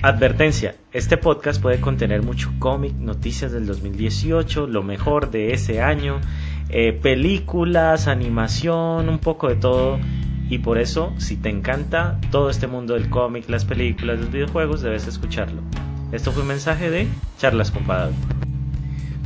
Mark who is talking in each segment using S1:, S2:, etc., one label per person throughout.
S1: Advertencia, este podcast puede contener mucho cómic, noticias del 2018, lo mejor de ese año, películas, animación, un poco de todo. Y por eso, si te encanta todo este mundo del cómic, las películas, los videojuegos, debes escucharlo. Esto fue un mensaje de Charlas con Padawan.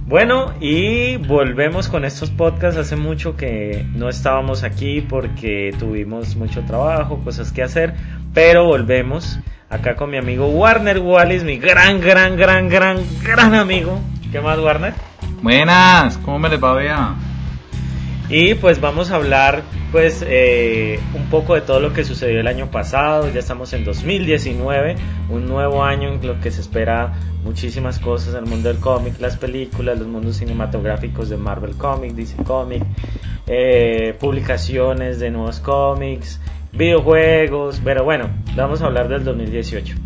S1: Bueno, y volvemos con estos podcasts. Hace mucho que no estábamos aquí porque tuvimos mucho trabajo, cosas que hacer, pero volvemos acá con mi amigo Warner Wallace, mi gran amigo. ¿Qué más, Warner?
S2: Buenas, ¿cómo me les va, vea?
S1: Y pues vamos a hablar pues un poco de todo lo que sucedió el año pasado. Ya estamos en 2019, un nuevo año en lo que se espera muchísimas cosas en el mundo del cómic, las películas, los mundos cinematográficos de Marvel Comics, DC Comics, publicaciones de nuevos cómics, videojuegos, pero bueno, vamos a hablar del 2018.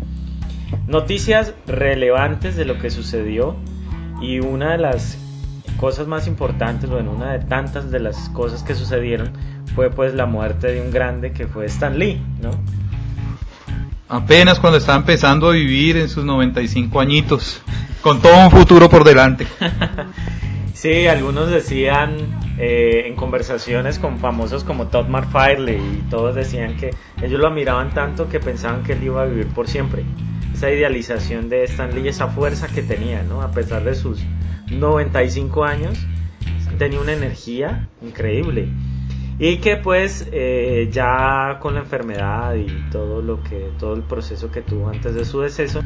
S1: Noticias relevantes de lo que sucedió, y una de las cosas más importantes, bueno, una de tantas de las cosas que sucedieron fue pues la muerte de un grande que fue Stan Lee, ¿no?
S2: Apenas cuando estaba empezando a vivir en sus 95 añitos, con todo un futuro por delante.
S1: Sí, algunos decían en conversaciones con famosos como Todd McFarlane, y todos decían que ellos lo admiraban tanto que pensaban que él iba a vivir por siempre. Esa idealización de Stan Lee, esa fuerza que tenía, ¿no? A pesar de sus 95 años, tenía una energía increíble. Y que pues ya con la enfermedad y todo el proceso que tuvo antes de su deceso,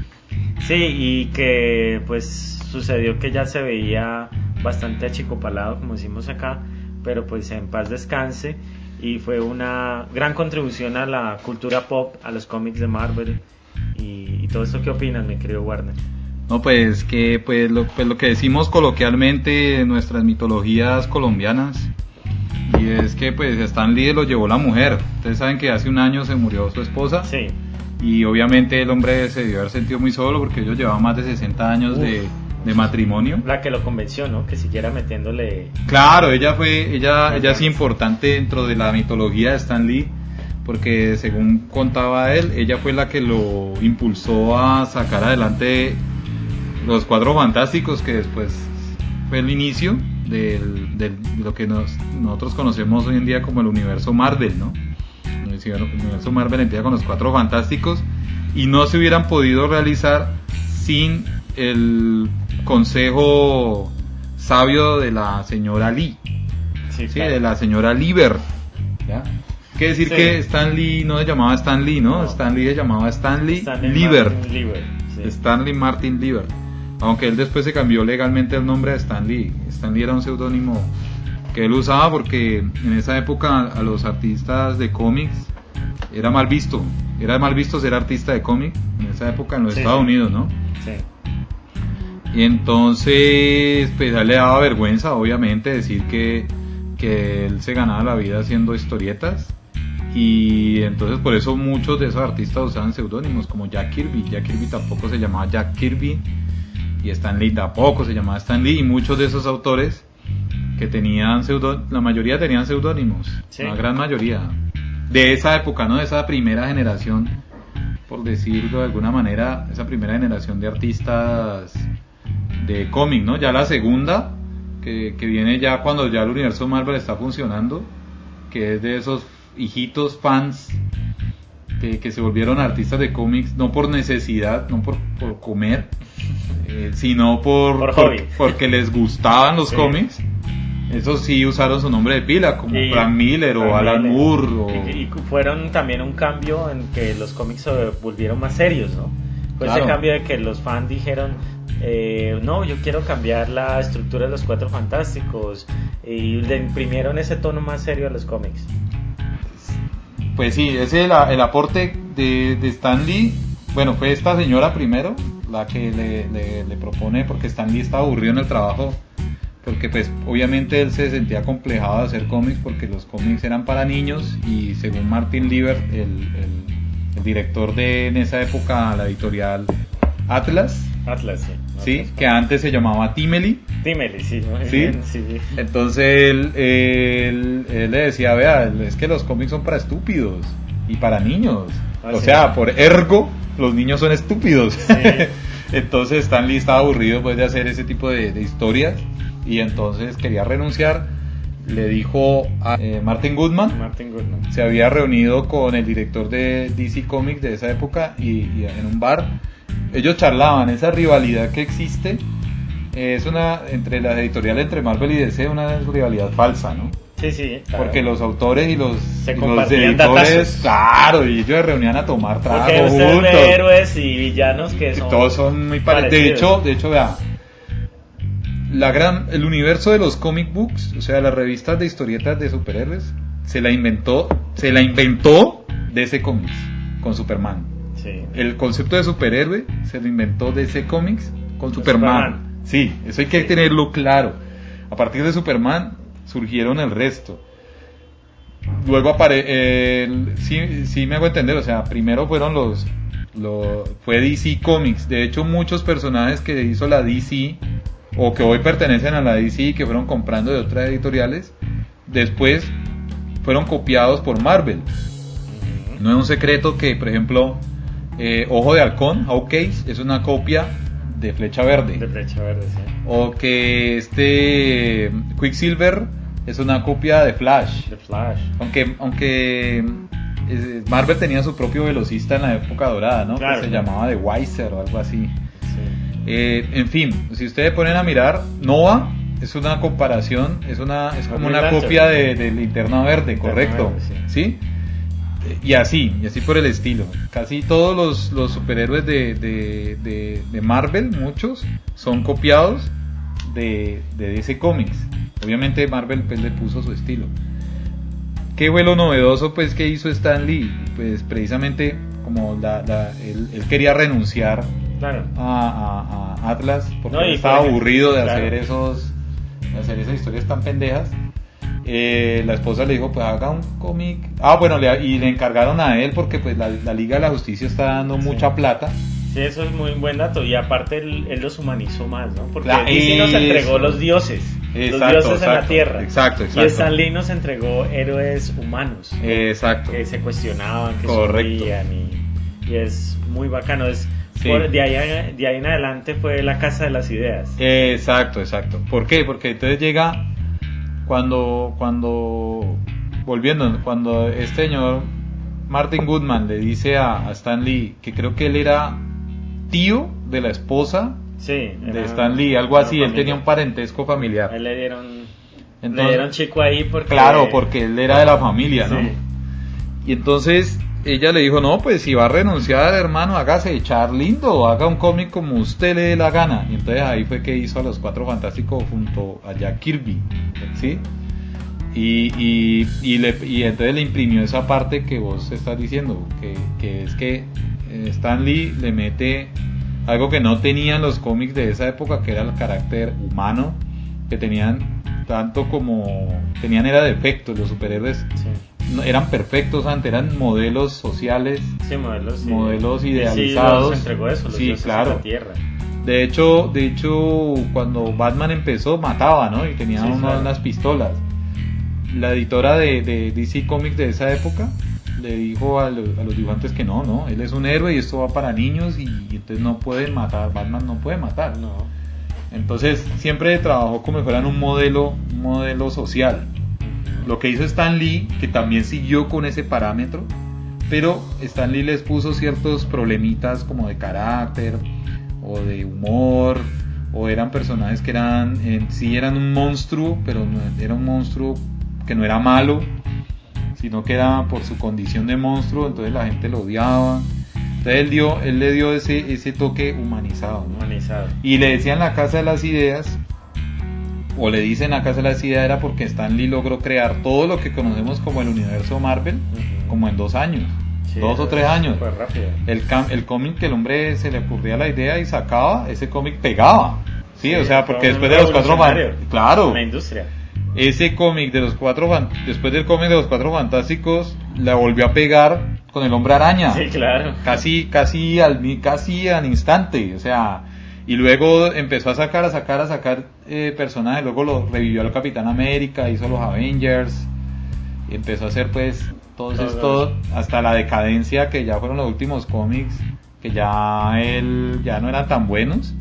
S1: sí, y que pues sucedió que ya se veía bastante achicopalado, como decimos acá, pero pues en paz descanse. Y fue una gran contribución a la cultura pop, a los cómics de Marvel y todo esto. ¿Qué opinas, mi querido Warner?
S2: No, pues que lo que decimos coloquialmente en nuestras mitologías colombianas, y es que pues Stan Lee lo llevó la mujer. Ustedes saben que hace un año se murió su esposa.
S1: Sí.
S2: Y obviamente el hombre se debió haber sentido muy solo porque ellos llevaban más de 60 años de matrimonio.
S1: La que lo convenció, ¿no? Que siguiera metiéndole.
S2: Claro, ella es importante dentro de la mitología de Stan Lee, porque según contaba él, ella fue la que lo impulsó a sacar adelante los Cuatro Fantásticos, que después fue el inicio de lo que nosotros conocemos hoy en día como el universo Marvel, ¿no? El universo Marvel empieza con los Cuatro Fantásticos, y no se hubieran podido realizar sin el consejo sabio de la señora Lee,
S1: sí,
S2: ¿sí?
S1: Claro.
S2: De la señora Lieber, ¿ya? Quiere decir que Stan Lee no se llamaba Stan Lee, ¿no? Stan Lee se llamaba Stanley Lieber.
S1: Sí.
S2: Stanley Martin Lieber. Aunque él después se cambió legalmente el nombre de Stan Lee. Stan Lee era un seudónimo que él usaba porque en esa época a los artistas de cómics era mal visto ser artista de cómic en esa época en los Estados Unidos, ¿no?
S1: Sí.
S2: Y entonces pues a él le daba vergüenza, obviamente, decir que él se ganaba la vida haciendo historietas, y entonces por eso muchos de esos artistas usaban seudónimos como Jack Kirby. Jack Kirby tampoco se llamaba Jack Kirby, y Stan Lee tampoco se llamaba Stan Lee, y muchos de esos autores que tenían la mayoría tenían seudónimos, sí. La gran mayoría de esa época, ¿no? De esa primera generación, por decirlo de alguna manera, esa primera generación de artistas de cómic, ¿no? Ya la segunda, que viene ya cuando ya el universo Marvel está funcionando, que es de esos hijitos fans que se volvieron artistas de cómics no por necesidad, no por comer, sino porque les gustaban los cómics. Esos sí usaron su nombre de pila, como Frank Miller o Alan Moore.
S1: Y fueron también un cambio en que los cómics se volvieron más serios, ¿no? Fue claro. Ese cambio de que los fans dijeron, no, yo quiero cambiar la estructura de los Cuatro Fantásticos, y le imprimieron ese tono más serio a los cómics.
S2: Pues sí, ese es el aporte de Stan Lee. Bueno, fue esta señora primero la que le propone, porque Stan Lee estaba aburrido en el trabajo, porque pues obviamente él se sentía acomplejado de hacer cómics porque los cómics eran para niños, y según Martin Lieber, el director de en esa época la editorial Atlas, sí, que antes se llamaba Timely,
S1: sí,
S2: ¿sí?
S1: Bien, sí.
S2: Entonces él le decía, vea, es que los cómics son para estúpidos y para niños, o sea, por ergo los niños son estúpidos.
S1: Sí.
S2: Entonces Stan Lee estaba aburrido pues de hacer ese tipo de historias y entonces quería renunciar. Le dijo a Martin Goodman, se había reunido con el director de DC Comics de esa época y en un bar ellos charlaban. Esa rivalidad que existe es una entre las editoriales, entre Marvel y DC, una rivalidad falsa, ¿no?
S1: Sí, claro.
S2: Porque los autores y los
S1: compartían
S2: editores,
S1: datazos.
S2: Claro, y ellos se reunían a tomar trago
S1: Porque ustedes
S2: juntos.
S1: de héroes y villanos que son
S2: Todos son muy parecidos. De hecho, vea, el universo de los comic books, o sea, las revistas de historietas de superhéroes, se la inventó DC Comics con Superman.
S1: Sí.
S2: El concepto de superhéroe se lo inventó DC Comics con Superman. Sí, eso hay que tenerlo claro. A partir de Superman surgieron el resto. Luego sí me hago entender, o sea, primero fueron fue DC Comics. De hecho, muchos personajes que hizo la DC o que hoy pertenecen a la DC y que fueron comprando de otras editoriales, después fueron copiados por Marvel. No es un secreto que, por ejemplo, Ojo de Halcón, Hawkeye, es una copia de Flecha Verde.
S1: De Flecha Verde, sí.
S2: O que Quicksilver es una copia de Flash.
S1: De Flash.
S2: Aunque Marvel tenía su propio velocista en la época dorada, ¿no?
S1: Claro,
S2: que se llamaba The Wiser o algo así.
S1: Sí.
S2: En fin, si ustedes ponen a mirar, Nova es una comparación, es como una copia de Linterna Verde, correcto.
S1: Verde,
S2: ¿Sí? Y así por el estilo. Casi todos los superhéroes de Marvel, muchos, son copiados de DC Comics. Obviamente Marvel pues, le puso su estilo. ¿Qué fue lo novedoso pues que hizo Stan Lee? Pues precisamente como él quería renunciar,
S1: claro,
S2: a Atlas porque estaba aburrido de hacer esas historias tan pendejas. La esposa le dijo, pues haga un cómic. Y le encargaron a él porque pues la Liga de la Justicia está dando mucha plata.
S1: Sí, eso es muy buen dato. Y aparte él los humanizó más, ¿no? Porque DC nos entregó los dioses. Los dioses en la tierra.
S2: Exacto.
S1: Y Stan Lee nos entregó héroes humanos.
S2: Exacto.
S1: Que se cuestionaban, que
S2: correcto,
S1: sufrían y es muy bacano.
S2: Sí.
S1: De ahí en adelante fue la casa de las ideas.
S2: Exacto. ¿Por qué? Porque entonces llega cuando este señor Martin Goodman le dice a Stan Lee que creo que él era tío de la esposa de Stan Lee, algo así, familia. Él tenía un parentesco familiar.
S1: Él le dieron chico ahí porque
S2: él era de la familia, ¿no?
S1: Sí.
S2: Y entonces ella le dijo, no, pues si va a renunciar, hermano, hágase echar lindo, haga un cómic como usted le dé la gana. Y entonces ahí fue que hizo a los Cuatro Fantásticos junto a Jack Kirby, ¿sí? Y entonces le imprimió esa parte que vos estás diciendo, que es que Stan Lee le mete algo que no tenían los cómics de esa época, que era el carácter humano, que tenían tanto como era defectos. Los superhéroes eran perfectos antes, eran modelos sociales, modelos idealizados.
S1: Sí, los entregó eso, los dioses de la tierra.
S2: De hecho, cuando Batman empezó, mataba, ¿no? Y tenía unas pistolas. La editora de DC Comics de esa época le dijo a los dibujantes que no, él es un héroe y esto va para niños y entonces no pueden matar, Batman no puede matar.
S1: No.
S2: Entonces siempre trabajó como si fueran un modelo social. Lo que hizo Stan Lee, que también siguió con ese parámetro, pero Stan Lee les puso ciertos problemitas como de carácter o de humor, o eran personajes que eran un monstruo, pero no era un monstruo que no era malo, sino que era por su condición de monstruo, entonces la gente lo odiaba. Entonces él le dio ese toque humanizado, ¿no? Y le decían la Casa de las Ideas, o le dicen la Casa de las Ideas, era porque Stan Lee logró crear todo lo que conocemos como el universo Marvel, como en 2 años, 2 o 3 años.
S1: Súper rápido.
S2: El cómic que el hombre se le ocurría la idea y sacaba, ese cómic pegaba. Sí, o sea, porque después de los claro,
S1: la industria.
S2: Ese cómic después del cómic de los Cuatro Fantásticos, la volvió a pegar con el Hombre Araña.
S1: Sí, claro.
S2: Casi al instante, o sea, y luego empezó a sacar personajes, luego lo revivió al Capitán América, hizo los Avengers, y empezó a hacer pues todo esto hasta la decadencia, que ya fueron los últimos cómics que ya no eran tan buenos,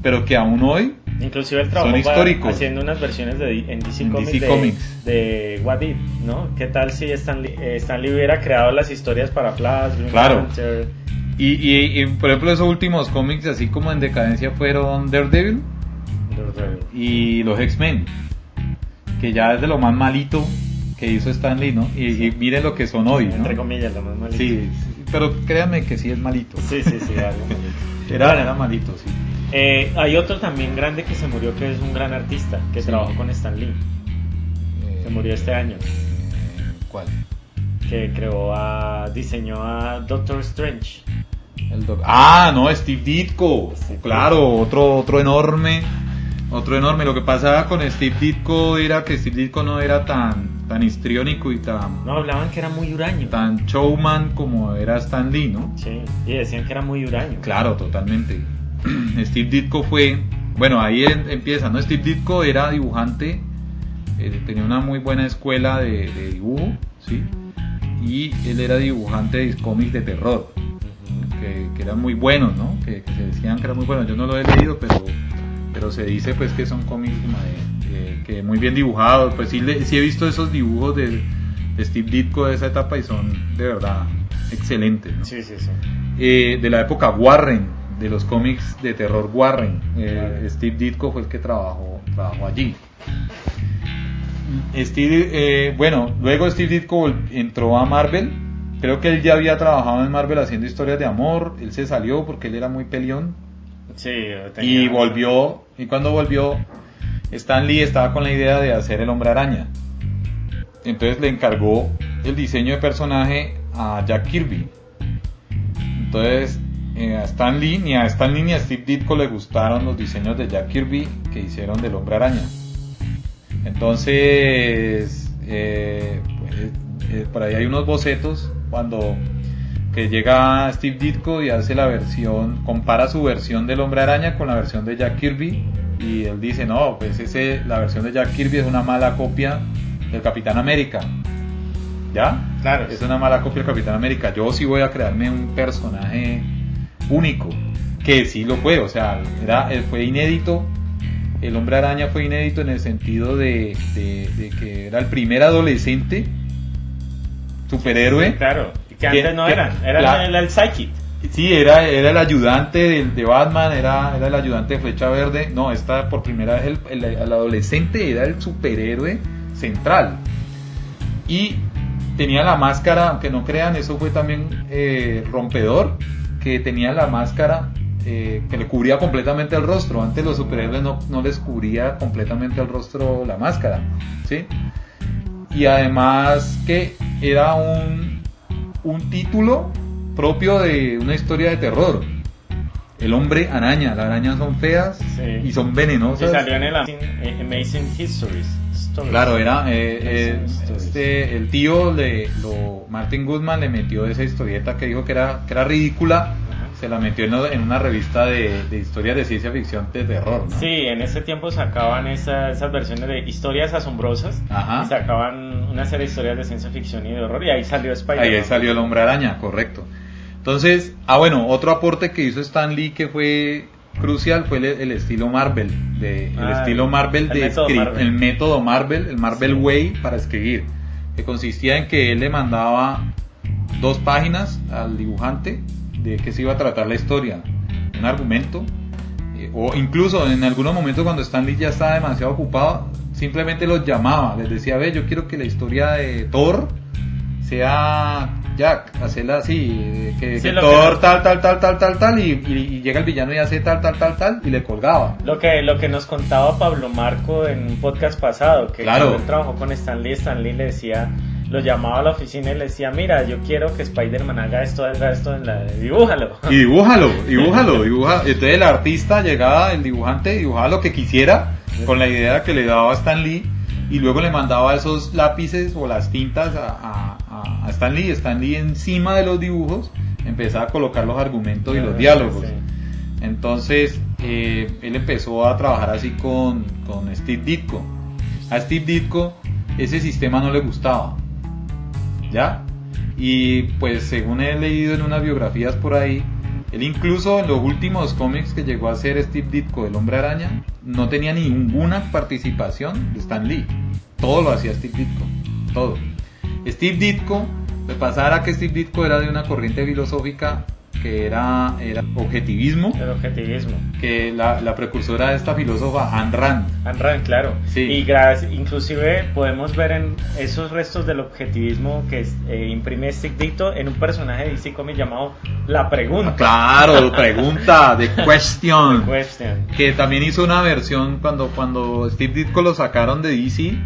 S2: pero que aún hoy
S1: inclusive el
S2: son
S1: trabajo
S2: históricos.
S1: haciendo unas versiones en DC
S2: En
S1: Comics,
S2: DC Comics.
S1: de What If, ¿no? ¿Qué tal si Stan Lee hubiera creado las historias para Flash, Green
S2: Claro.
S1: Lantern?
S2: Y por ejemplo esos últimos cómics así como en decadencia fueron Daredevil y los X-Men, que ya es de lo más malito que hizo Stan Lee, ¿no? Y miren lo que son hoy, ¿no?
S1: Entre comillas, lo más malito.
S2: Sí, pero créanme que sí es malito.
S1: Sí, algo malito.
S2: Era malito, sí.
S1: Hay otro también grande que se murió, que es un gran artista que trabajó con Stan Lee. Se murió este año.
S2: ¿Cuál?
S1: Que diseñó a Doctor Strange.
S2: No, Steve Ditko. Claro, otro enorme. Lo que pasaba con Steve Ditko era que Steve Ditko no era tan histriónico y
S1: No, hablaban que era muy huraño.
S2: tan showman como era Stan Lee, ¿no?
S1: Sí, y decían que era muy huraño.
S2: Claro, totalmente. Steve Ditko ahí empieza, ¿no? Steve Ditko era dibujante, tenía una muy buena escuela de dibujo, ¿sí? Y él era dibujante de cómics de terror, que eran muy buenos, ¿no? Que se decían que eran muy buenos. Yo no lo he leído, pero se dice pues que son cómics que muy bien dibujados. Pues sí he visto esos dibujos de Steve Ditko de esa etapa y son de verdad excelentes, ¿no?
S1: Sí.
S2: De la época Warren, de los cómics de terror Warren, Steve Ditko fue el que trabajó allí. Luego Steve Ditko entró a Marvel. Creo que él ya había trabajado en Marvel haciendo historias de amor. Él se salió porque él era muy peleón.
S1: Sí,
S2: Y volvió. Y cuando volvió, Stan Lee estaba con la idea de hacer el Hombre Araña. Entonces le encargó el diseño de personaje a Jack Kirby. Entonces ni a Stan Lee ni a Steve Ditko le gustaron los diseños de Jack Kirby que hicieron del Hombre Araña. Entonces por ahí hay unos bocetos que llega Steve Ditko y hace compara su versión del Hombre Araña con la versión de Jack Kirby, y él dice, no, pues la versión de Jack Kirby es una mala copia del Capitán América. ¿Ya?
S1: Claro.
S2: Es una mala copia del Capitán América. Yo sí voy a crearme un personaje único, que sí lo fue, o sea, fue inédito. El Hombre Araña fue inédito en el sentido de que era el primer adolescente superhéroe.
S1: Sí, claro, que antes no era el Psychic.
S2: Sí, era el ayudante de Batman, era el ayudante de Flecha Verde. No, por primera vez el adolescente era el superhéroe central. Y tenía la máscara, aunque no crean, eso fue también rompedor, que tenía la máscara que le cubría completamente el rostro. Antes los superhéroes no les cubría completamente el rostro la máscara, ¿sí? Y además que era un título propio de una historia de terror. El Hombre Araña. Las arañas son feas, sí, y son venenosas.
S1: Y salió en el Amazing Histories.
S2: Claro, era el tío Martin Goodman le metió esa historieta que dijo que era ridícula. Se la metió en una revista de historias de ciencia ficción de terror, ¿no?
S1: Sí, en ese tiempo sacaban esas versiones de historias asombrosas.
S2: Ajá.
S1: Y sacaban una serie de historias de ciencia ficción y de horror, y ahí salió Spider-Man.
S2: Ahí salió el Hombre Araña, correcto. Entonces, otro aporte que hizo Stan Lee que fue crucial fue el estilo Marvel, el método Marvel, el Marvel Way para escribir, que consistía en que él le mandaba 2 páginas al dibujante de qué se iba a tratar la historia, un argumento, o incluso en algunos momentos cuando Stan Lee ya estaba demasiado ocupado, simplemente los llamaba, les decía, yo quiero que la historia de Thor sea Jack, hacerla así, que Thor tal, y llega el villano y hace tal, y le colgaba.
S1: Lo que nos contaba Pablo Marco en un podcast pasado, que
S2: claro,
S1: cuando él trabajó con Stan Lee le decía, lo llamaba a la oficina y le decía, mira, yo quiero que Spider-Man haga esto, dibújalo.
S2: Y dibújalo. Entonces el artista llegaba, el dibujante dibujaba lo que quisiera, con la idea que le daba a Stan Lee, y luego le mandaba esos lápices o las tintas a Stan Lee. Stan Lee encima de los dibujos empezaba a colocar los argumentos y los diálogos.
S1: Sí.
S2: Entonces él empezó a trabajar así con Steve Ditko. A Steve Ditko ese sistema no le gustaba, ¿ya? Y pues según he leído en unas biografías por ahí, Él incluso en los últimos cómics que llegó a hacer Steve Ditko, el Hombre Araña, no tenía ninguna participación de Stan Lee. Todo lo hacía Steve Ditko, todo. Steve Ditko, de pasar a que Steve Ditko era de una corriente filosófica que era objetivismo.
S1: El objetivismo.
S2: Que la precursora de esta filósofa, Ayn Rand.
S1: Ayn Rand, claro.
S2: Sí.
S1: Y inclusive podemos ver en esos restos del objetivismo que imprime Steve Ditko en un personaje de DC Comics llamado La Pregunta.
S2: Claro, pregunta, The Question.
S1: The Question.
S2: Que también hizo una versión cuando Steve Ditko lo sacaron de DC.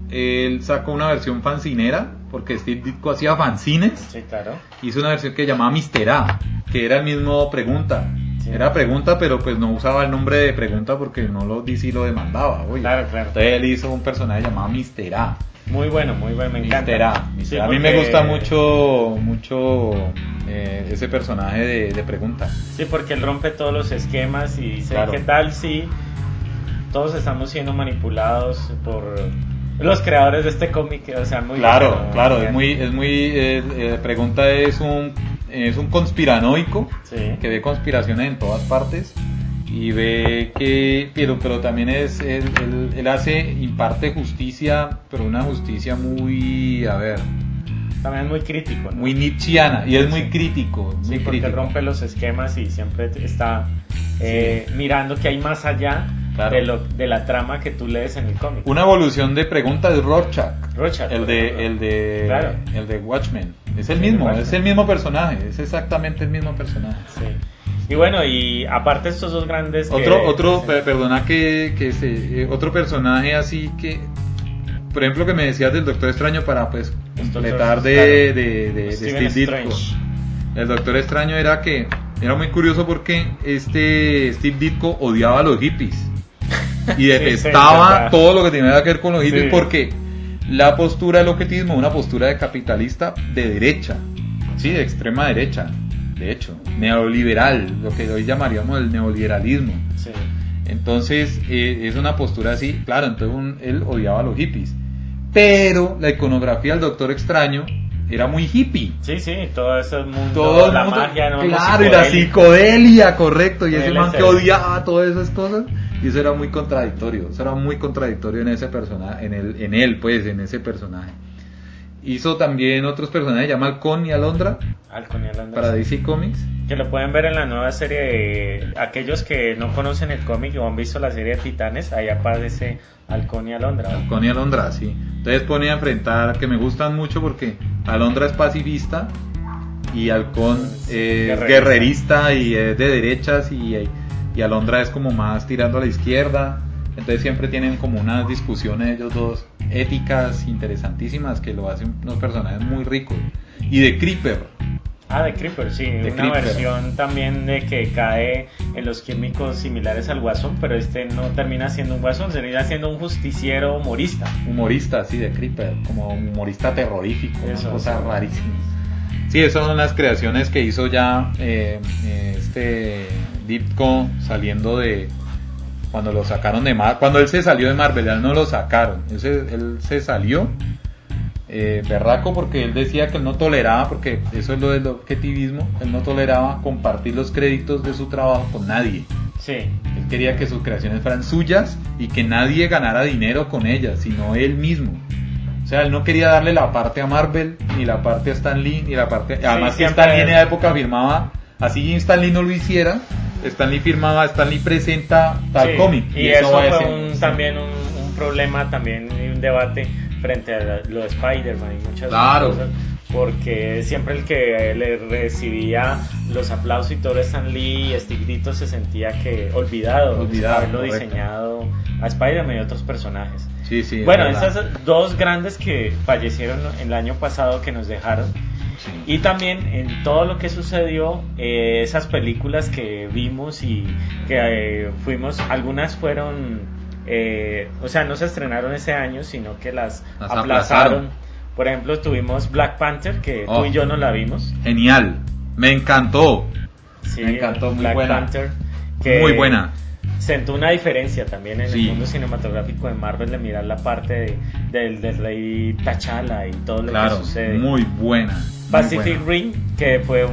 S2: Él sacó una versión fancinera, porque Steve Ditko hacía fanzines.
S1: Sí, claro.
S2: Hizo una versión que llamaba Mr. A, que era el mismo pregunta. Sí. Era pregunta, pero pues no usaba el nombre de pregunta porque no DC lo demandaba. Oye.
S1: Claro, claro.
S2: Entonces él hizo un personaje llamado Mr. A.
S1: Muy bueno, me encanta.
S2: Mr. A.
S1: Sí,
S2: a mí me gusta mucho ese personaje de pregunta.
S1: Sí, porque él rompe todos los esquemas y dice,
S2: claro.
S1: ¿Qué tal si todos estamos siendo manipulados por los creadores de este cómic? O sea, muy
S2: claro,
S1: bueno,
S2: claro, es muy pregunta es un conspiranoico,
S1: sí,
S2: que ve conspiraciones en todas partes y ve que pero también él imparte justicia, pero una justicia muy,
S1: también muy crítico, ¿no?
S2: Muy nietzscheana, y es muy crítico, muy
S1: porque
S2: crítico.
S1: rompe los esquemas y siempre está mirando que hay más allá.
S2: Claro.
S1: De la trama que tú lees en el cómic.
S2: Una evolución de pregunta de Rorschach, el
S1: claro.
S2: de Watchmen. Es el mismo personaje, es exactamente el mismo personaje.
S1: Sí. Y bueno, y aparte estos dos grandes
S2: perdona otro personaje así que, por ejemplo, que me decías del Doctor Extraño para pues completar de Steve Ditko. El Doctor Extraño era muy curioso porque Steve Ditko odiaba a los hippies. Y detestaba todo lo que tenía que ver con los hippies, porque la postura del objetivismo es una postura de capitalista de derecha, sí, de extrema derecha, de hecho, neoliberal, lo que hoy llamaríamos el neoliberalismo.
S1: Sí.
S2: Entonces es una postura así, claro. Entonces él odiaba a los hippies, pero la iconografía del Doctor Extraño era muy hippie.
S1: Sí, todo ese mundo, la magia, ¿no?
S2: Claro, y la psicodelia, correcto, y ese man que odiaba todas esas cosas. Y eso era muy contradictorio, en ese personaje, en ese personaje. Hizo también otros personajes, llama Halcón y Alondra, para DC Comics.
S1: Que lo pueden ver en la nueva serie de aquellos que no conocen el cómic o han visto la serie de Titanes, ahí aparece Halcón y Alondra.
S2: Halcón y Alondra, sí. Entonces pone a enfrentar, que me gustan mucho porque Alondra es pacifista y Halcón es guerrerista y es de derechas y Alondra es como más tirando a la izquierda. Entonces siempre tienen como unas discusiones ellos dos éticas interesantísimas que lo hacen unos personajes muy ricos. Y de Creeper.
S1: De Creeper, sí, una versión también de que cae en los químicos similares al Guasón, pero no termina siendo un Guasón, termina siendo un justiciero humorista.
S2: Humorista, sí, de Creeper, como humorista terrorífico,
S1: eso,
S2: cosas rarísimas. Sí, esas son las creaciones que hizo ya Ditko saliendo de... Cuando lo sacaron de Marvel, cuando él se salió de Marvel, él no lo sacaron, él se salió berraco porque él decía que él no toleraba, porque eso es lo del objetivismo, él no toleraba compartir los créditos de su trabajo con nadie.
S1: Sí.
S2: Él quería que sus creaciones fueran suyas y que nadie ganara dinero con ellas, sino él mismo. O sea, él no quería darle la parte a Marvel, ni la parte a Stan Lee, ni la parte... Además que Stan Lee en esa época firmaba, así Stan Lee no lo hiciera, Stan Lee firmaba, Stan Lee presenta tal cómic.
S1: Y eso fue también un problema, también un debate frente a lo de Spider-Man y muchas cosas, porque siempre el que le recibía los aplausos y todo Stan Lee y Steve Ditko se sentía que olvidado haberlo diseñado a Spider-Man y otros personajes.
S2: Sí,
S1: bueno, esas dos grandes que fallecieron el año pasado que nos dejaron.
S2: Sí.
S1: Y también en todo lo que sucedió, esas películas que vimos y que fuimos, algunas fueron, o sea, no se estrenaron ese año, sino que las aplazaron. Por ejemplo, tuvimos Black Panther, que tú y yo no la vimos.
S2: Genial, me encantó.
S1: Sí,
S2: me encantó, muy
S1: Black
S2: buena.
S1: Panther,
S2: muy buena.
S1: sentó una diferencia también en
S2: Sí.
S1: el mundo cinematográfico de Marvel de mirar la parte del rey T'Challa y todo lo
S2: Claro,
S1: que sucede.
S2: muy buena. muy
S1: Pacific
S2: buena.
S1: Rim, que fue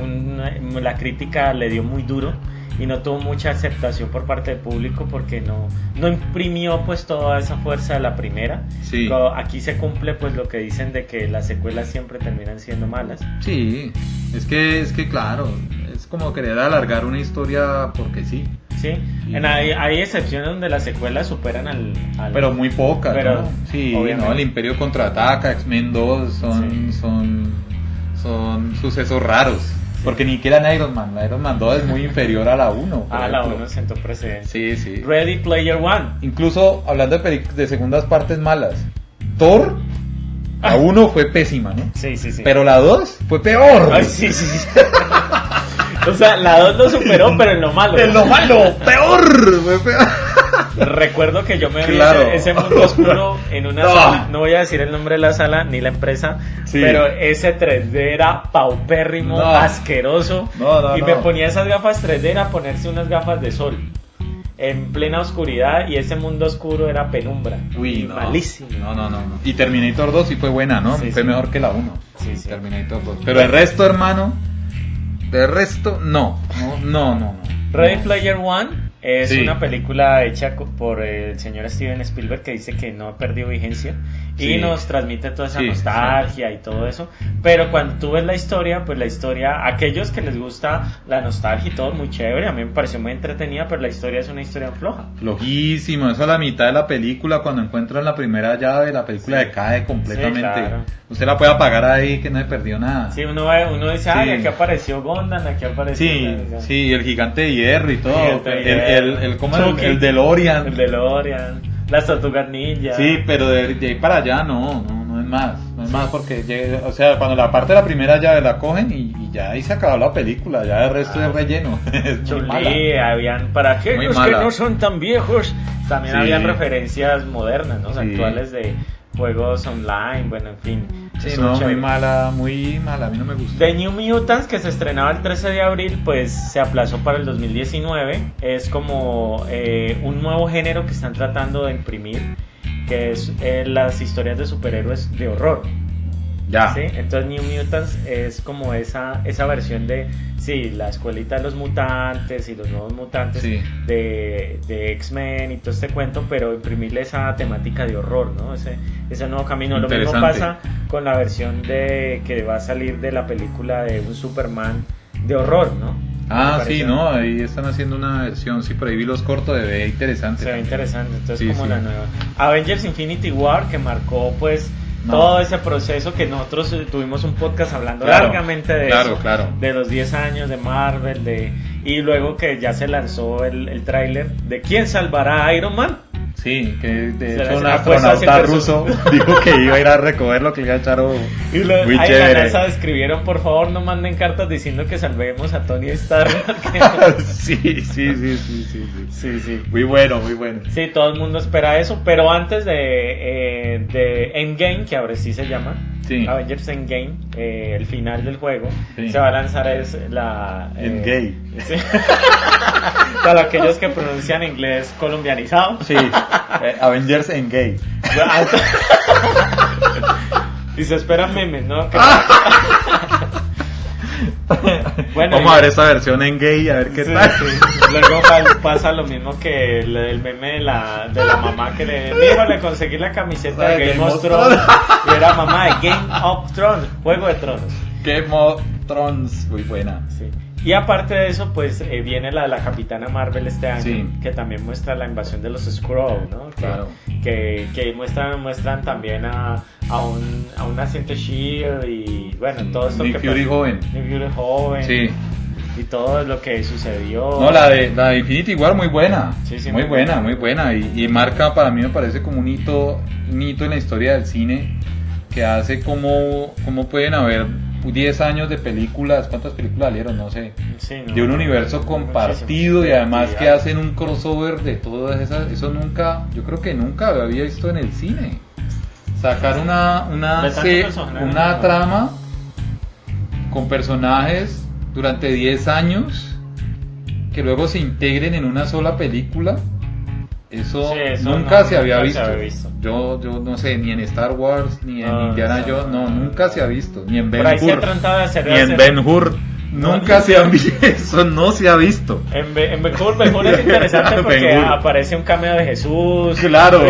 S1: la crítica le dio muy duro y no tuvo mucha aceptación por parte del público porque no imprimió pues toda esa fuerza de la primera.
S2: Sí.
S1: Aquí se cumple pues lo que dicen de que las secuelas siempre terminan siendo malas.
S2: Sí, es que claro, es como querer alargar una historia porque sí.
S1: Sí,
S2: Sí.
S1: hay excepciones donde las secuelas superan al
S2: Pero muy pocas,
S1: Pero,
S2: ¿no? Sí,
S1: obviamente.
S2: ¿no? El Imperio Contraataca, X-Men 2
S1: Sí.
S2: son sucesos raros. Porque ni siquiera en Iron Man 2 es muy inferior a la 1. por
S1: la
S2: ejemplo.
S1: 1 sentó precedente.
S2: Sí, sí.
S1: Ready Player One.
S2: Incluso hablando de segundas partes malas, Thor, la 1 fue pésima, ¿no?
S1: Sí, sí, sí.
S2: Pero la 2 fue peor.
S1: Ay, sí, sí, sí. O sea, la 2 lo superó, pero en lo malo.
S2: ¡Es lo malo! ¡Peor! Fue peor.
S1: Recuerdo que yo me vi
S2: Claro.
S1: ese mundo oscuro en una
S2: No.
S1: sala, no voy a decir el nombre de la sala ni la empresa,
S2: Sí.
S1: pero ese 3D era paupérrimo,
S2: No.
S1: asqueroso,
S2: No,
S1: y
S2: no.
S1: me ponía esas gafas 3D, era ponerse unas gafas de sol en plena oscuridad y ese mundo oscuro era penumbra.
S2: Uy,
S1: Y
S2: no.
S1: malísimo.
S2: No. Y Terminator 2 sí fue buena, ¿no?
S1: Sí,
S2: fue
S1: sí.
S2: mejor que la 1.
S1: Sí, sí.
S2: Terminator 2. Pero el resto, hermano, no.
S1: Ready Player One es
S2: Sí.
S1: una película hecha por el señor Steven Spielberg que dice que no ha perdido vigencia y
S2: Sí.
S1: nos transmite toda esa
S2: Sí,
S1: nostalgia y todo eso. Pero cuando tú ves la historia, pues la historia, aquellos que les gusta la nostalgia y todo, muy chévere. A mí me pareció muy entretenida, pero la historia es una historia floja.
S2: Flojísimo, eso a la mitad de la película, cuando encuentran la primera llave, la película
S1: Sí.
S2: decae completamente.
S1: Sí, claro.
S2: Usted la puede apagar ahí, que no se perdió nada.
S1: Sí, uno dice, ay,
S2: Sí.
S1: aquí apareció Gondan, aquí apareció...
S2: Sí, el gigante de hierro y todo.
S1: Gigante de hierro.
S2: ¿Cómo es?
S1: Chucky.
S2: El DeLorean.
S1: El DeLorean, las tortugas ninja.
S2: Sí, pero de ahí para allá no es más. No es más porque, o sea, cuando la parte de la primera llave la cogen y ya ahí se acabó la película, ya el resto es relleno. Es muy mala.
S1: Chun-Li, habían, para
S2: Muy
S1: aquellos que
S2: mala.
S1: no son tan viejos, también
S2: Sí.
S1: habían referencias modernas, ¿no?
S2: Sí.
S1: Actuales de juegos online, bueno, en fin.
S2: Sí,
S1: eso
S2: no,
S1: es chévere.
S2: muy mala, a mí no me gusta.
S1: The New Mutants, que se estrenaba el 13 de abril, pues se aplazó para el 2019. Es como un nuevo género que están tratando de imprimir, que es las historias de superhéroes de horror.
S2: Ya.
S1: ¿Sí? Entonces New Mutants es como esa versión de, sí, la escuelita de los mutantes y los nuevos mutantes
S2: Sí.
S1: de X-Men y todo este cuento, pero imprimirle esa temática de horror, ¿no? Ese nuevo camino. Lo mismo
S2: Interesante.
S1: pasa con la versión que va a salir de la película de un Superman de horror, ¿no?
S2: Ah,
S1: Me
S2: sí,
S1: pareció-
S2: no, ahí están haciendo una versión, sí, por ahí vi los cortos, de ve interesante.
S1: Se ve interesante, entonces
S2: Sí,
S1: como
S2: sí.
S1: la nueva. Avengers Infinity War, que marcó pues
S2: No.
S1: todo ese proceso que nosotros tuvimos un podcast hablando
S2: Claro,
S1: largamente de
S2: claro,
S1: eso,
S2: claro.
S1: de los 10 años de Marvel, y luego que ya se lanzó el tráiler de ¿Quién salvará a Iron Man?
S2: Sí, que de
S1: Se
S2: hecho un
S1: la apuesta
S2: astronauta
S1: siempre
S2: ruso dijo que iba a ir a recoger lo que le iba a echar.
S1: Y
S2: Muy
S1: ahí la
S2: chévere.
S1: NASA escribieron, por favor no manden cartas diciendo que salvemos a Tony Stark.
S2: sí.
S1: Sí, sí.
S2: Muy bueno, muy bueno.
S1: Sí, todo el mundo espera eso, pero antes de Endgame, que ahora sí se llama,
S2: Sí.
S1: Avengers Endgame, el final del juego,
S2: Sí.
S1: se va a lanzar es la...
S2: Endgame.
S1: Sí. Para aquellos que pronuncian inglés colombianizado.
S2: Sí, Avengers Endgame.
S1: Y se esperan memes, ¿no? Que- Bueno,
S2: Vamos a ver esa versión en gay, a ver qué
S1: Sí,
S2: tal.
S1: sí. Luego pasa lo mismo que el meme de la mamá que le conseguí la camiseta de Game of Thrones y era mamá de Game of Thrones, Juego de Tronos.
S2: Game of Thrones, muy buena.
S1: Sí. Y aparte de eso, pues viene la Capitana Marvel este año,
S2: Sí.
S1: que también muestra la invasión de los Skrull, ¿no?
S2: Claro.
S1: Que muestran también a un agente Shield y bueno, todo esto
S2: Nick
S1: que
S2: Fury
S1: pasó.
S2: joven.
S1: Nick Fury joven.
S2: Sí.
S1: Y todo lo que sucedió.
S2: No, la de Infinity War muy buena.
S1: Sí, sí,
S2: muy
S1: muy
S2: buena,
S1: buena.
S2: muy buena. Y marca, para mí me parece como un hito en la historia del cine que hace como pueden haber 10 años de películas, ¿cuántas películas salieron? No sé.
S1: Sí, ¿no?
S2: De un universo compartido
S1: Muchísimas.
S2: y además
S1: Sí,
S2: que hacen un crossover de todas esas, eso nunca, yo creo que nunca lo había visto en el cine. Sacar
S1: De tanto personaje,
S2: una
S1: ¿no?
S2: trama con personajes durante 10 años que luego se integren en una sola película, eso,
S1: Sí, eso
S2: nunca
S1: no-
S2: se había
S1: nunca
S2: visto.
S1: se había visto.
S2: Yo no sé, ni en Star Wars, ni en
S1: No,
S2: Indiana
S1: no,
S2: Jones, no,
S1: no.
S2: nunca se ha visto, ni en Ben
S1: Por ahí se
S2: Hur,
S1: trataba de hacer...
S2: ni en Ben Hur, nunca se ha visto, eso no se ha visto.
S1: En Ben Hur es interesante porque
S2: Ben Hur.
S1: aparece un cameo de Jesús.
S2: Claro,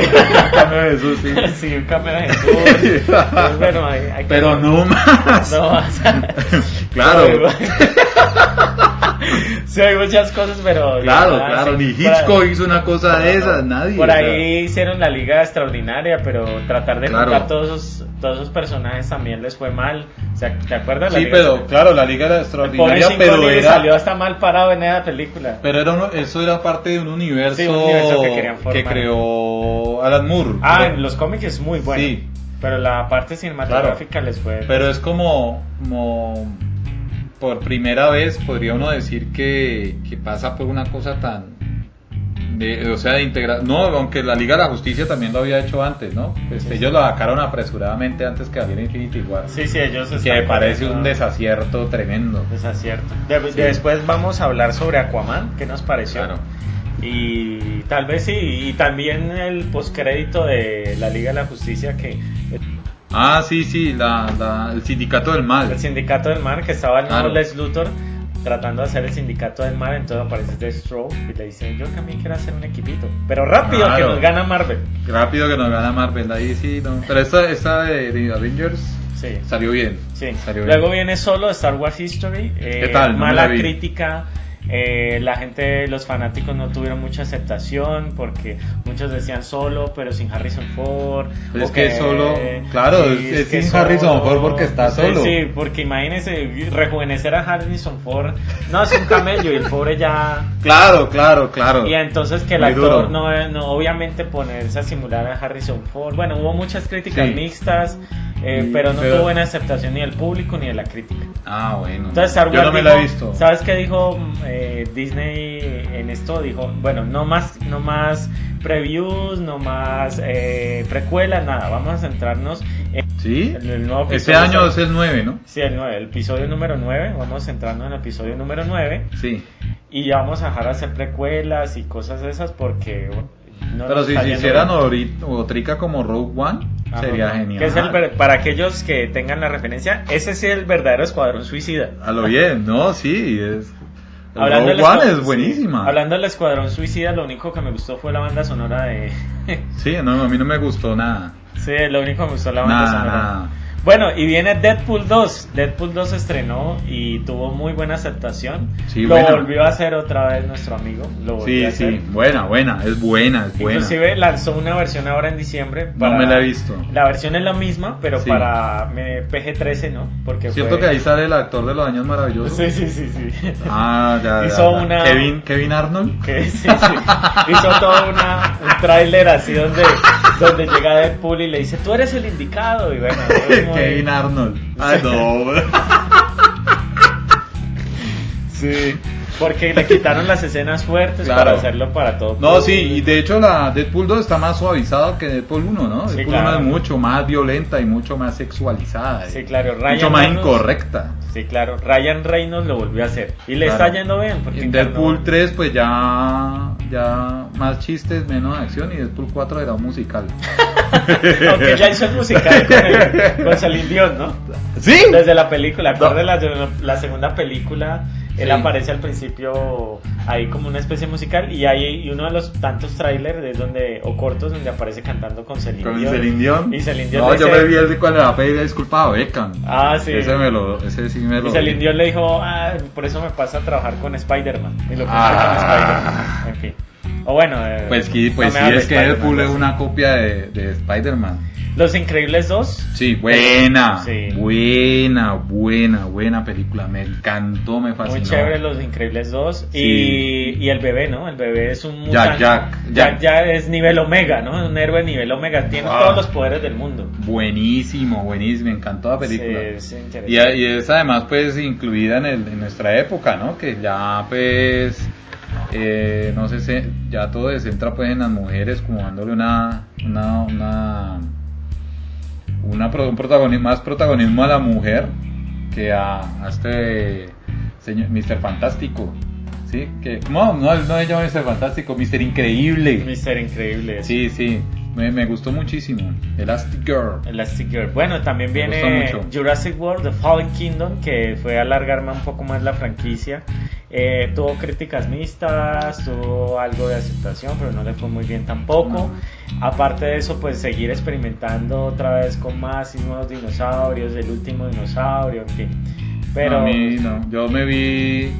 S2: cambio de eso, sí.
S1: Sí, un cameo de Jesús. Entonces, bueno, hay que...
S2: Pero no más.
S1: No más.
S2: Claro.
S1: Sí, hay muchas cosas, pero...
S2: Claro,
S1: ya,
S2: claro,
S1: sí.
S2: ni Hitchcock hizo una cosa de esas, nadie.
S1: Por
S2: o sea.
S1: ahí hicieron la liga extraordinaria, pero tratar de
S2: Claro.
S1: juntar todos esos personajes también les fue mal. O sea, ¿te acuerdas? La
S2: Sí,
S1: liga
S2: pero claro, la liga era
S1: Pobre
S2: extraordinaria,
S1: Cinco
S2: pero
S1: Libre
S2: era,
S1: salió hasta mal parado en esa película.
S2: pero eso era parte de un universo,
S1: Sí, un universo que querían formar.
S2: que creó Alan Moore.
S1: Ah, en los cómics es muy bueno.
S2: Sí.
S1: Pero la parte cinematográfica les fue...
S2: Pero es como por primera vez podría uno decir que pasa por una cosa tan o sea, de integrar, no, aunque la Liga de la Justicia también lo había hecho antes, ¿no? Pues
S1: Sí,
S2: ellos lo sacaron apresuradamente antes que saliera Infinity War.
S1: Sí, ellos
S2: Que
S1: están
S2: me parece
S1: corriendo-
S2: un desacierto tremendo.
S1: Desacierto.
S2: Sí.
S1: Después vamos a hablar sobre Aquaman, ¿qué nos pareció?
S2: Claro.
S1: Y tal vez sí, y también el postcrédito de la Liga de la Justicia, que
S2: Ah, sí, el Sindicato del Mal.
S1: el Sindicato del Mar, que estaba el nuevo
S2: Claro.
S1: Lex Luthor tratando de hacer el Sindicato del Mar, entonces aparece Deathstroke y le dice, yo también quiero hacer un equipito, pero rápido,
S2: Claro.
S1: que nos gana Marvel.
S2: Rápido que nos gana Marvel, ahí sí, no. Pero esta de Avengers
S1: Sí.
S2: salió bien.
S1: Sí.
S2: Salió
S1: Luego
S2: bien.
S1: viene solo Star Wars History.
S2: ¿Qué tal? No me
S1: Mala
S2: la vi.
S1: crítica. La gente, los fanáticos no tuvieron mucha aceptación porque muchos decían solo, pero sin Harrison Ford.
S2: Es
S1: o
S2: que Solo, claro, es
S1: que
S2: sin Harrison Ford porque está
S1: Sí,
S2: solo.
S1: Sí, porque imagínense rejuvenecer a Harrison Ford. No, es un camello y el pobre ya.
S2: Claro.
S1: Y entonces que el
S2: Muy
S1: actor
S2: duro.
S1: no, obviamente ponerse a simular a Harrison Ford. Bueno, hubo muchas críticas
S2: Sí.
S1: mixtas,
S2: Sí,
S1: pero no
S2: pero-
S1: tuvo buena aceptación ni del público ni de la crítica.
S2: Ah, bueno.
S1: Entonces Star
S2: Yo
S1: Wars
S2: no me
S1: dijo-
S2: la he visto.
S1: ¿Sabes qué dijo Disney en esto? Dijo, bueno, no más previews, no más precuelas, nada. Vamos a centrarnos en
S2: ¿Sí?
S1: el nuevo
S2: Este
S1: episodio.
S2: año es el 9, ¿no?
S1: Sí, el episodio número 9. Vamos a centrarnos en el episodio número 9.
S2: Sí.
S1: Y ya vamos a dejar de hacer precuelas y cosas de esas porque no
S2: Pero
S1: nos
S2: si
S1: está
S2: se
S1: yendo
S2: hicieran
S1: bien.
S2: Otrica como Rogue One,
S1: Ah,
S2: sería
S1: no, no.
S2: genial.
S1: Que es para aquellos que tengan la referencia, ese sí es el verdadero Escuadrón Suicida.
S2: A lo bien, ¿no? Sí, es... El
S1: Hablando
S2: Rogue
S1: del
S2: One
S1: escuadrón-
S2: es buenísima.
S1: sí. Hablando del Escuadrón Suicida, lo único que me gustó fue la banda sonora de...
S2: Sí, no, a mí no me gustó nada.
S1: Sí, lo único que me gustó la banda sonora.
S2: Nada.
S1: Bueno, y viene Deadpool 2. Deadpool 2 se estrenó y tuvo muy buena aceptación.
S2: Sí,
S1: lo
S2: buena.
S1: volvió a hacer otra vez nuestro amigo. Lo volvió
S2: Sí,
S1: a hacer.
S2: sí, buena. Es buena.
S1: Inclusive lanzó una versión ahora en diciembre.
S2: No me la he visto.
S1: La versión es la misma, pero
S2: Sí.
S1: para PG-13, ¿no? Porque
S2: ¿Cierto
S1: fue-
S2: que ahí sale el actor de los años maravillosos?
S1: Sí.
S2: Ah, ya.
S1: Hizo
S2: ya.
S1: una-
S2: Kevin Arnold.
S1: Que sí. Hizo todo un tráiler así donde llega Deadpool y le dice, tú eres el indicado. Y bueno, es muy-
S2: Kevin Arnold. Ay, no.
S1: Sí, porque le quitaron las escenas fuertes
S2: Claro.
S1: para hacerlo para todo.
S2: No, sí, y de hecho la Deadpool 2 está más suavizada que Deadpool 1, ¿no?
S1: Sí,
S2: Deadpool
S1: claro.
S2: 1 es mucho más violenta y mucho más sexualizada.
S1: Sí,
S2: y
S1: claro,
S2: mucho más
S1: Reynolds-
S2: incorrecta.
S1: Sí, claro, Ryan Reynolds lo volvió a hacer. Y le
S2: Claro.
S1: está yendo bien. Porque
S2: En
S1: encarnó-
S2: Deadpool 3 pues ya más chistes, menos acción, y Deadpool 4 era un musical.
S1: Aunque ya hizo el musical con Celine Dion, ¿no?
S2: ¿Sí?
S1: Desde la película, acuérdate de la segunda película, él
S2: Sí.
S1: aparece al principio ahí como una especie musical y uno de los tantos trailers o cortos donde aparece cantando con Celine
S2: Con
S1: Dion.
S2: Celine Dion.
S1: Y Celine Dion
S2: No,
S1: le
S2: yo
S1: dice-
S2: me vi el de cuando le va a pedir disculpas a Beckham.
S1: Ah, sí.
S2: Ese sí me lo
S1: Y Celine
S2: vi.
S1: Dion le dijo, por eso me pasa a trabajar con Spider-Man. Y lo puso
S2: Ah.
S1: con Spider-Man. En fin. O bueno,
S2: Pues,
S1: no
S2: sí,
S1: me hables de
S2: es que
S1: Spider-Man,
S2: Deadpool es
S1: pues.
S2: una copia de Spider-Man.
S1: Los Increíbles 2.
S2: Sí, buena,
S1: Sí.
S2: buena película. Me encantó, me fascinó.
S1: Muy chévere Los Increíbles 2
S2: Sí.
S1: y el bebé, ¿no? El bebé es un
S2: Jack.
S1: Ya es nivel Omega, ¿no? Un héroe nivel Omega, tiene
S2: Wow.
S1: todos los poderes del mundo.
S2: Buenísimo, me encantó la película.
S1: Sí, es interesante.
S2: Y es además pues incluida en nuestra época, ¿no? Que ya pues no sé, ya todo se centra pues en las mujeres como dándole un protagonismo, más protagonismo a la mujer que a este señor Mr. Fantástico. Sí, que no se llama Mr. Fantástico, Mr. Increíble.
S1: Mr. Increíble.
S2: Sí, me gustó muchísimo.
S1: Elastic Girl. Bueno, también
S2: Me
S1: viene
S2: gustó mucho.
S1: Jurassic World, The Fallen Kingdom, que fue alargarme un poco más la franquicia. Tuvo críticas mixtas, tuvo algo de aceptación, pero no le fue muy bien tampoco. Aparte de eso, pues seguir experimentando otra vez con más y nuevos dinosaurios, el último dinosaurio, en fin. Pero
S2: A mí no, yo me vi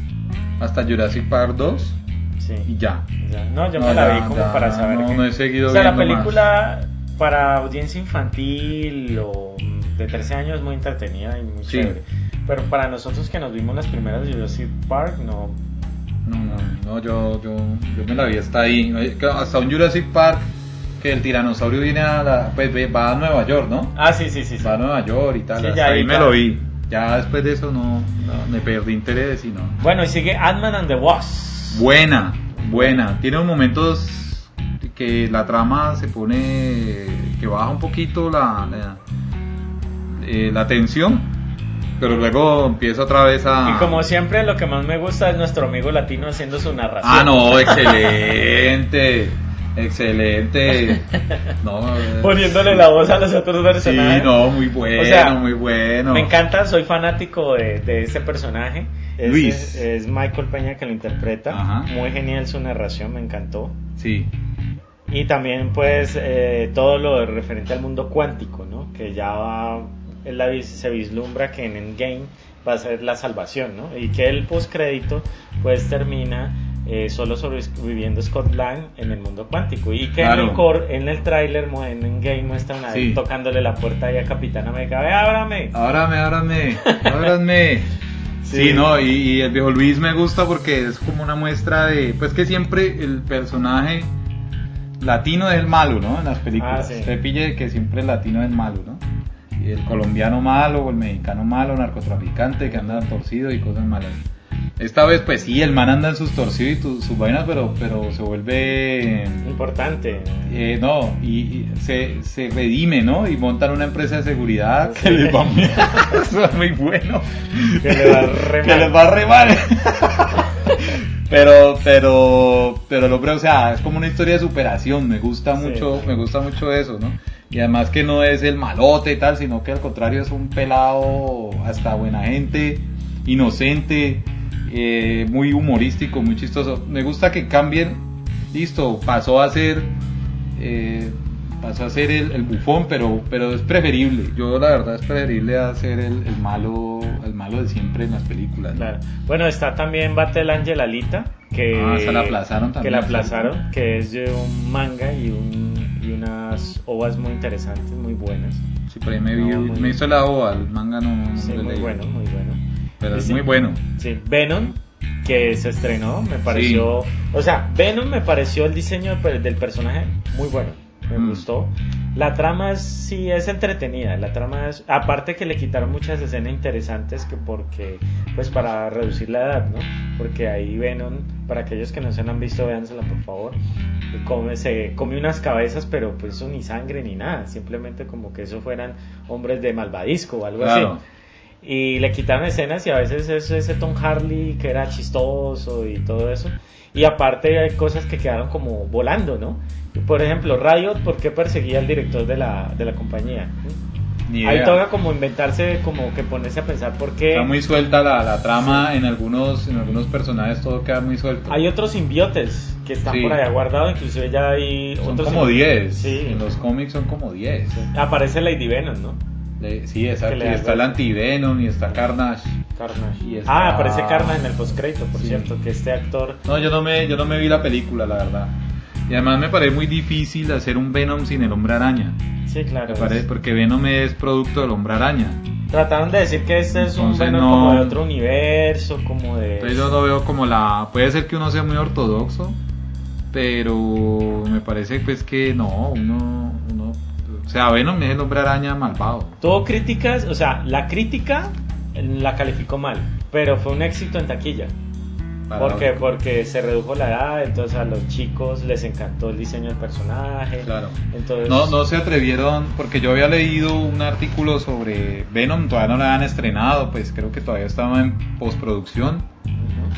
S2: hasta Jurassic Park 2
S1: sí.
S2: y ya.
S1: No, yo me la vi como para saber que...
S2: No he seguido
S1: o sea, la
S2: viendo
S1: película para audiencia infantil o de 13 años es muy entretenida y muy chévere. Pero para nosotros que nos vimos las primeras de Jurassic Park, no.
S2: No, yo me la vi hasta ahí. Hasta un Jurassic Park que el tiranosaurio viene pues va a Nueva York, ¿no?
S1: Ah, sí.
S2: Va a Nueva York y tal.
S1: Sí,
S2: hasta ahí me
S1: claro.
S2: lo vi. Ya después de eso no me perdí interés y no.
S1: Bueno, y sigue Ant-Man and the Wasp.
S2: Buena. Tiene unos momentos que la trama se pone, que baja un poquito la tensión, pero luego empieza otra vez a...
S1: Y como siempre, lo que más me gusta es nuestro amigo latino haciendo su narración.
S2: No, excelente. No,
S1: poniéndole la voz a los otros personajes.
S2: Sí, no, muy bueno,
S1: O sea,
S2: muy bueno.
S1: Me encanta, soy fanático de ese personaje.
S2: Luis.
S1: Es Michael Peña que lo interpreta.
S2: Ajá.
S1: Muy genial su narración, me encantó.
S2: Sí.
S1: Y también pues todo lo referente al mundo cuántico, ¿no? Que ya se vislumbra que en Endgame va a ser la salvación, ¿no? Y que el postcrédito pues termina solo sobreviviendo Scott Lang en el mundo cuántico. Y que
S2: Claro.
S1: en el tráiler en Endgame muestran a él tocándole la puerta ahí a Capitán América. ¡Ve, ábrame!
S2: Ábranme. Sí, no, y el viejo Luis me gusta porque es como una muestra de, pues que siempre el personaje latino es el malo, ¿no? En las películas.
S1: Sí.
S2: Usted pille que siempre el latino es el malo, ¿no? Y el colombiano malo, o el mexicano malo, narcotraficante que anda torcido y cosas malas. Esta vez, pues sí, el man anda en sus torcidos y sus vainas, pero se vuelve...
S1: Importante.
S2: No, y se redime, ¿no? Y montan una empresa de seguridad que les va muy, eso es muy bueno.
S1: Que les va re mal.
S2: Pero el hombre, o sea, es como una historia de superación, me gusta mucho eso, ¿no? Y además que no es el malote y tal, sino que al contrario es un pelado hasta buena gente, inocente, muy humorístico, muy chistoso. Me gusta que cambien, listo, pasó a ser el bufón, pero es preferible. Yo la verdad es preferible a ser el malo de siempre en las películas, ¿no?
S1: Claro. Bueno, está también Battle Angel Alita, que
S2: se la aplazaron también.
S1: Que es de un manga y unas ovas muy interesantes, muy buenas.
S2: Sí, por ahí me hizo la ova, el manga no
S1: sí, muy bueno.
S2: Pero es
S1: sí,
S2: muy bueno.
S1: Sí, Venom, que se estrenó, me pareció... Sí. O sea, Venom me pareció el diseño del personaje muy bueno, me gustó. La trama es entretenida, la trama es... Aparte que le quitaron muchas escenas interesantes porque pues para reducir la edad, ¿no? Porque ahí Venom, para aquellos que no se la han visto, véansela por favor. Se come unas cabezas, pero pues eso ni sangre ni nada, simplemente como que eso fueran hombres de malvadisco o algo así. Y le quitaron escenas y a veces es ese Tom Hardy que era chistoso y todo eso. Y aparte hay cosas que quedaron como volando, ¿no? Por ejemplo, Riot, ¿por qué perseguía al director de la compañía? Ahí toca como inventarse, como que ponerse a pensar por qué.
S2: Está muy suelta la trama, sí. en algunos personajes todo queda muy suelto.
S1: Hay otros simbiotes que están por allá guardados, inclusive ya hay
S2: son
S1: otros
S2: como 10,
S1: sí.
S2: En los cómics son como 10.
S1: Sí. Aparece Lady Venom, ¿no?
S2: Sí, exacto, y está el Anti-Venom y está Carnage.
S1: Y está... aparece Carnage en el postcrédito, por cierto, que este actor...
S2: No, yo no me vi la película, la verdad. Y además me parece muy difícil hacer un Venom sin el Hombre Araña.
S1: Sí, claro.
S2: Me parece, porque Venom es producto del Hombre Araña.
S1: Trataron de decir que este es un Venom como de otro universo, como de...
S2: Entonces yo lo veo como puede ser que uno sea muy ortodoxo, pero me parece pues que no, uno o sea, Venom es el Hombre Araña malvado.
S1: Tuvo críticas, o sea, la crítica la calificó mal, pero fue un éxito en taquilla. Porque se redujo la edad, entonces a los chicos les encantó el diseño del personaje.
S2: Claro.
S1: Entonces...
S2: No se atrevieron, porque yo había leído un artículo sobre Venom, todavía no la habían estrenado, pues creo que todavía estaba en postproducción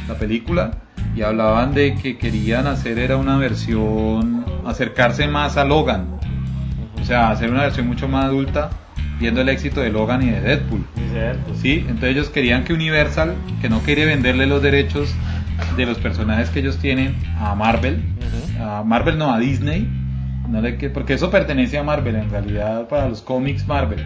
S2: la película. y hablaban de que querían hacer era una versión, acercarse más a Logan, o sea, hacer una versión mucho más adulta, viendo el éxito de Logan y de Deadpool. Sí, entonces ellos querían que Universal, que no quería venderle los derechos de los personajes que ellos tienen a Marvel, a Disney, porque eso pertenece a Marvel en realidad, para los cómics Marvel,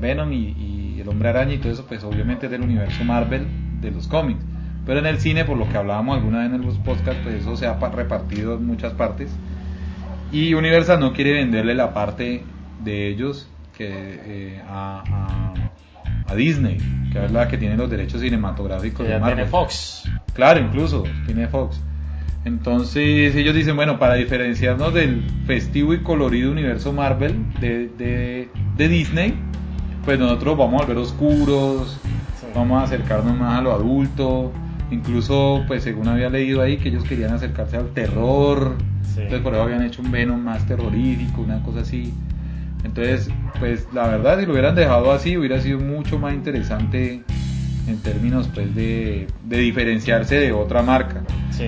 S2: Venom y el Hombre Araña y todo eso, pues obviamente es del universo Marvel de los cómics, pero en el cine, por lo que hablábamos alguna vez en los podcasts, pues eso se ha repartido en muchas partes, y Universal no quiere venderle la parte de ellos a Disney, que es la que tiene los derechos cinematográficos de Marvel.
S1: Tiene Fox.
S2: Claro, incluso tiene Fox. Entonces ellos dicen, bueno, para diferenciarnos del festivo y colorido universo Marvel de Disney, pues nosotros vamos a volver oscuros, vamos a acercarnos más a lo adulto, incluso pues según había leído ahí que ellos querían acercarse al terror, entonces por eso habían hecho un Venom más terrorífico, una cosa así. Entonces, pues la verdad, si lo hubieran dejado así, hubiera sido mucho más interesante en términos pues de diferenciarse de otra marca.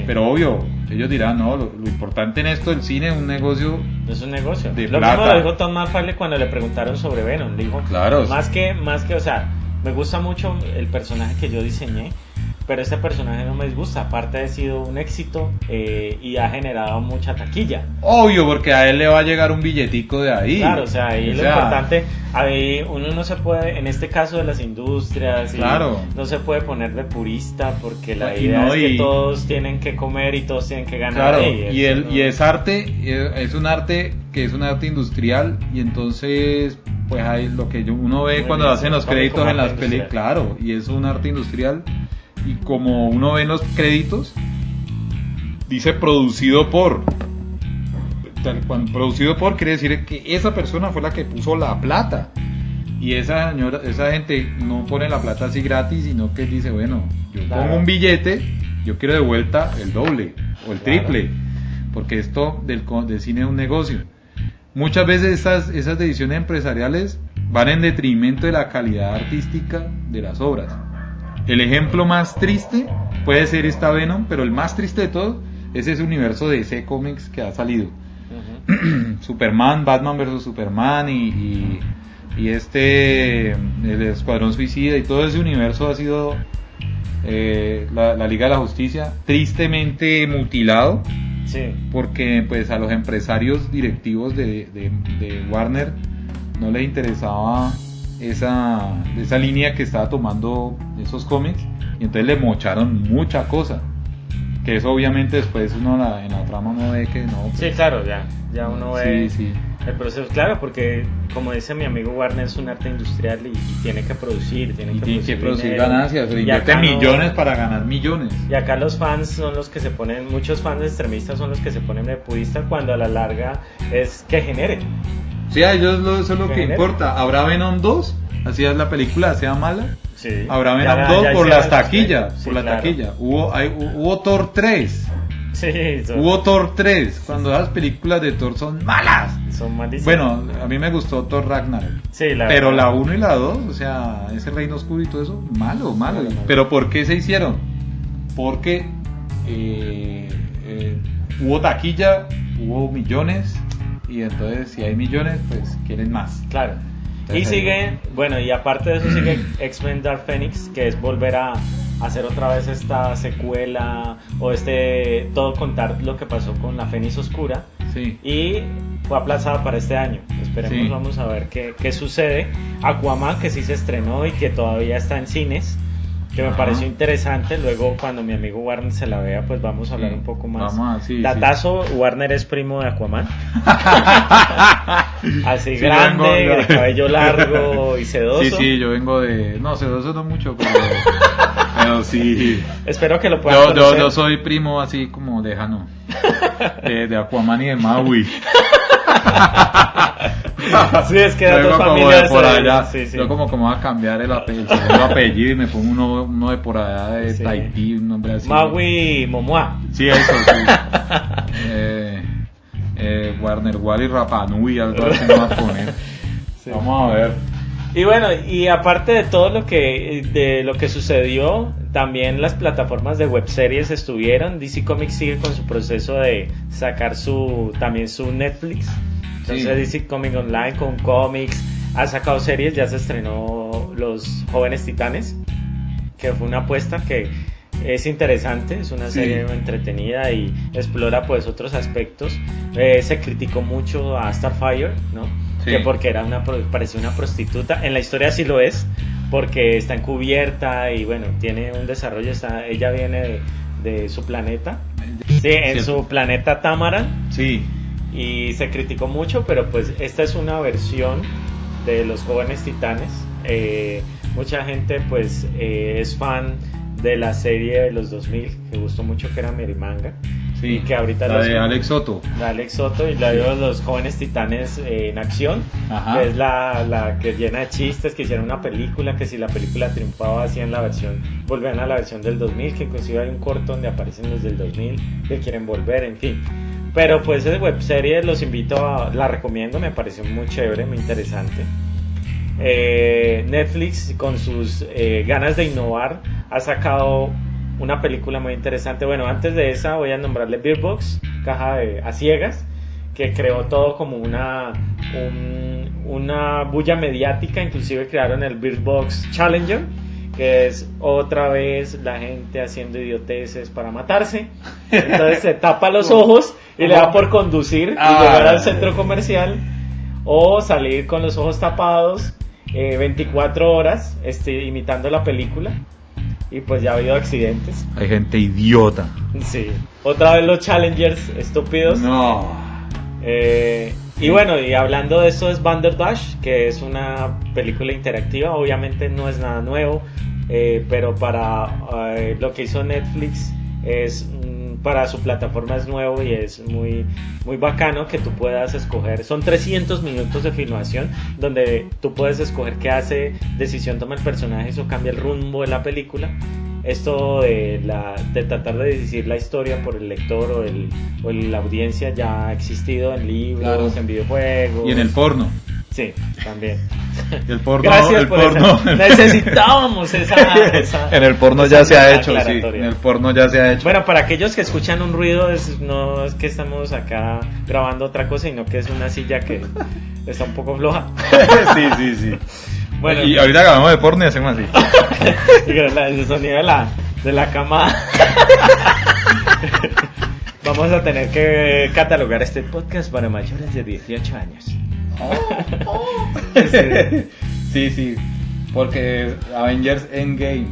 S2: Pero obvio, ellos dirán, no, lo importante en esto del cine es un negocio.
S1: Es un negocio.
S2: De
S1: lo
S2: plata.
S1: mismo lo dijo Tom McFarlane cuando le preguntaron sobre Venom. Dijo,
S2: claro,
S1: más que, o sea, me gusta mucho el personaje que yo diseñé, pero este personaje no me disgusta, aparte ha sido un éxito y ha generado mucha taquilla.
S2: Obvio, porque a él le va a llegar un billetico de ahí.
S1: Claro, o sea, ahí lo importante, ahí uno no se puede, en este caso de las industrias,
S2: claro,
S1: no se puede poner de purista, porque la idea es que todos tienen que comer y todos tienen que ganar.
S2: Claro, y es arte, es un arte que es un arte industrial, y entonces pues hay lo que uno ve cuando hacen los créditos en las películas, claro, y es un arte industrial. Y como uno ve en los créditos, dice producido por. Producido por quiere decir que esa persona fue la que puso la plata. Y esa gente no pone la plata así gratis, sino que dice, bueno, yo pongo un billete, yo quiero de vuelta el doble o el triple. Porque esto del cine es un negocio. Muchas veces esas decisiones empresariales van en detrimento de la calidad artística de las obras. El ejemplo más triste puede ser esta Venom, pero el más triste de todos es ese universo de DC Comics que ha salido. Superman, Batman vs Superman y el Escuadrón Suicida y todo ese universo ha sido la Liga de la Justicia tristemente mutilado, porque pues a los empresarios directivos de Warner no les interesaba esa línea que estaba tomando esos cómics, y entonces le mocharon mucha cosa, que eso obviamente después uno en la trama uno ve que no, pues,
S1: sí, claro, ya uno ve
S2: sí.
S1: El proceso, claro, porque como dice mi amigo Warner, es un arte industrial y tiene que producir, tiene que
S2: producir ganancias, se invierte millones para ganar millones.
S1: Y acá los fans son los que se ponen, muchos fans extremistas son los que se ponen de purista, cuando a la larga es que generen.
S2: Sí, a ellos eso es lo que importa. ¿Habrá Venom 2? Así es, la película sea mala.
S1: Sí.
S2: Habrá Venom 2 por las taquillas. Taquilla. Hubo Thor 3.
S1: Sí,
S2: hubo Thor 3. Cuando las películas de Thor son malas.
S1: Son malísimas.
S2: Bueno, a mí me gustó Thor Ragnarok.
S1: Sí,
S2: pero la 1 y la 2, o sea, ese reino oscuro y todo eso, malo. Pero ¿por qué se hicieron? Porque hubo taquilla, hubo millones. Y entonces si hay millones, pues quieren más.
S1: Claro. Entonces, y sigue, bueno, y aparte de eso sigue X-Men Dark Phoenix, que es volver a hacer otra vez esta secuela, o todo contar lo que pasó con la Fénix Oscura.
S2: Sí.
S1: Y fue aplazada para este año. Esperemos, vamos a ver qué sucede. Aquaman, que sí se estrenó y que todavía está en cines, que me pareció interesante. Luego cuando mi amigo Warner se la vea, pues vamos a hablar un poco más. Datazo, Warner es primo de Aquaman. Así grande, de cabello largo y sedoso.
S2: Sí, yo vengo no, sedoso no mucho, pero sí.
S1: Espero que lo puedan conocer.
S2: Yo soy primo así como lejano de Aquaman y de Maui.
S1: Sí, es que de dos familias
S2: por allá.
S1: Sí.
S2: Yo como voy a cambiar el segundo apellido y me pongo uno de por allá de Tahití, un nombre así.
S1: Maui Momoa.
S2: Sí, eso, sí. Warner Wally Rapanui, algo así me va a poner. Vamos a ver.
S1: Y bueno, y aparte de todo lo que sucedió, también las plataformas de webseries estuvieron. DC Comics sigue con su proceso de sacar también su Netflix. Entonces sí. DC Comics Online con cómics ha sacado series, ya se estrenó Los Jóvenes Titanes, que fue una apuesta que es interesante, es una serie entretenida y explora pues otros aspectos. Se criticó mucho a Starfire, ¿no? Sí. Que porque parecía una prostituta. En la historia sí lo es, porque está encubierta y bueno, tiene un desarrollo. Ella viene de su planeta. Sí, en su planeta Tamaran.
S2: Sí.
S1: Y se criticó mucho, pero pues esta es una versión de Los Jóvenes Titanes. Mucha gente pues es fan de la serie de los 2000, que gustó mucho, que era Merimanga.
S2: Sí,
S1: y que ahorita
S2: la de Alex Soto.
S1: La Alex Soto y la de Los Jóvenes Titanes en acción.
S2: Ajá.
S1: Que es la que llena de chistes, que hicieron una película, que si la película triunfaba hacían la versión, volvían a la versión del 2000, que inclusive hay un corto donde aparecen los del 2000 que quieren volver, en fin. Pero pues esa webserie los invito la recomiendo, me pareció muy chévere, muy interesante. Netflix con sus ganas de innovar ha sacado una película muy interesante. Bueno, antes de esa voy a nombrarle Bird Box, caja a ciegas, que creó todo como una bulla mediática. Inclusive crearon el Bird Box Challenger, que es otra vez la gente haciendo idioteces para matarse. Entonces se tapa los ojos y le da por conducir y llegar al centro comercial, o salir con los ojos tapados 24 horas imitando la película. Y pues ya ha habido accidentes.
S2: Hay gente idiota.
S1: Sí. Otra vez los challengers estúpidos.
S2: No.
S1: Y bueno, y hablando de eso es Bandersnatch, que es una película interactiva. Obviamente no es nada nuevo, pero para lo que hizo Netflix para su plataforma es nuevo y es muy, muy bacano que tú puedas escoger. Son 300 minutos de filmación donde tú puedes escoger qué decisión toma el personaje, eso cambia el rumbo de la película. Esto de tratar de decidir la historia por el lector o la audiencia ya ha existido en libros, claro, en videojuegos.
S2: Y en el porno.
S1: Sí, también.
S2: El porno.
S1: Gracias por
S2: porno.
S1: Necesitábamos esa.
S2: En el porno ya se ha hecho, sí. En el porno ya se ha hecho.
S1: Bueno, para aquellos que escuchan un ruido, no es que estamos acá grabando otra cosa, sino que es una silla que está un poco floja.
S2: Sí. Bueno, y ahorita grabamos de porno y hacemos así.
S1: El sonido de la cama. Vamos a tener que catalogar este podcast para mayores de 18 años.
S2: Sí, porque Avengers Endgame.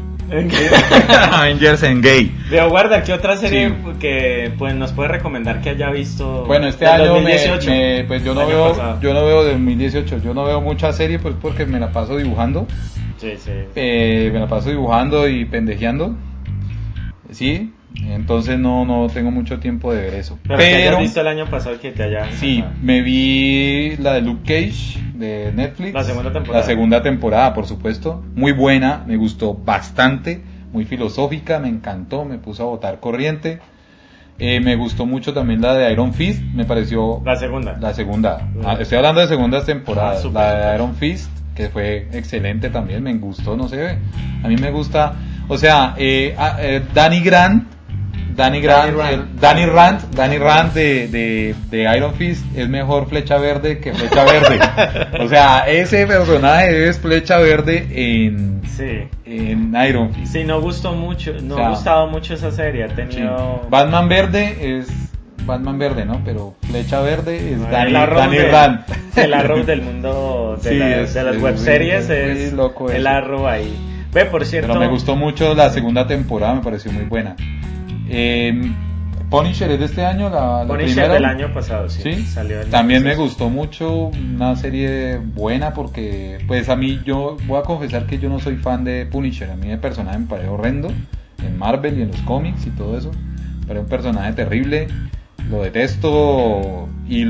S2: Avengers Endgame.
S1: Veo, guarda, ¿qué otra serie que pues nos puede recomendar que haya visto?
S2: Bueno, este año 2018? Pues yo no veo de 2018, yo no veo mucha serie pues porque me la paso dibujando.
S1: Sí.
S2: Me la paso dibujando y pendejeando. Sí. Entonces no tengo mucho tiempo de ver eso.
S1: Pero que hayas visto el año pasado que te haya...
S2: Sí, me vi la de Luke Cage de Netflix.
S1: La segunda temporada.
S2: La segunda temporada, por supuesto. Muy buena, me gustó bastante. Muy filosófica, me encantó, me puso a botar corriente. Me gustó mucho también la de Iron Fist, me pareció...
S1: La segunda.
S2: Estoy hablando de segundas temporadas.
S1: Super.
S2: La de Iron Fist, que fue excelente también, me gustó, no sé. A mí me gusta... O sea, Danny Rand de Iron Fist es mejor Flecha Verde que Flecha Verde. O sea, ese personaje es Flecha Verde en Iron Fist.
S1: Sí, no gustó mucho, ha gustado mucho esa serie. Ha tenido...
S2: Sí. Batman Verde es Batman Verde, ¿no? Pero Flecha Verde es Danny
S1: Rand. El Arrow del mundo de las webseries es loco el Arrow ahí. Ve, por cierto...
S2: Pero me gustó mucho la segunda temporada, me pareció muy buena. Punisher es de este año, la
S1: Punisher
S2: primera
S1: del año pasado, sí. Salió
S2: también me gustó mucho, una serie buena porque, pues a mí, yo voy a confesar que yo no soy fan de Punisher. A mí el personaje me parece horrendo en Marvel y en los cómics y todo eso. Pero un personaje terrible, lo detesto y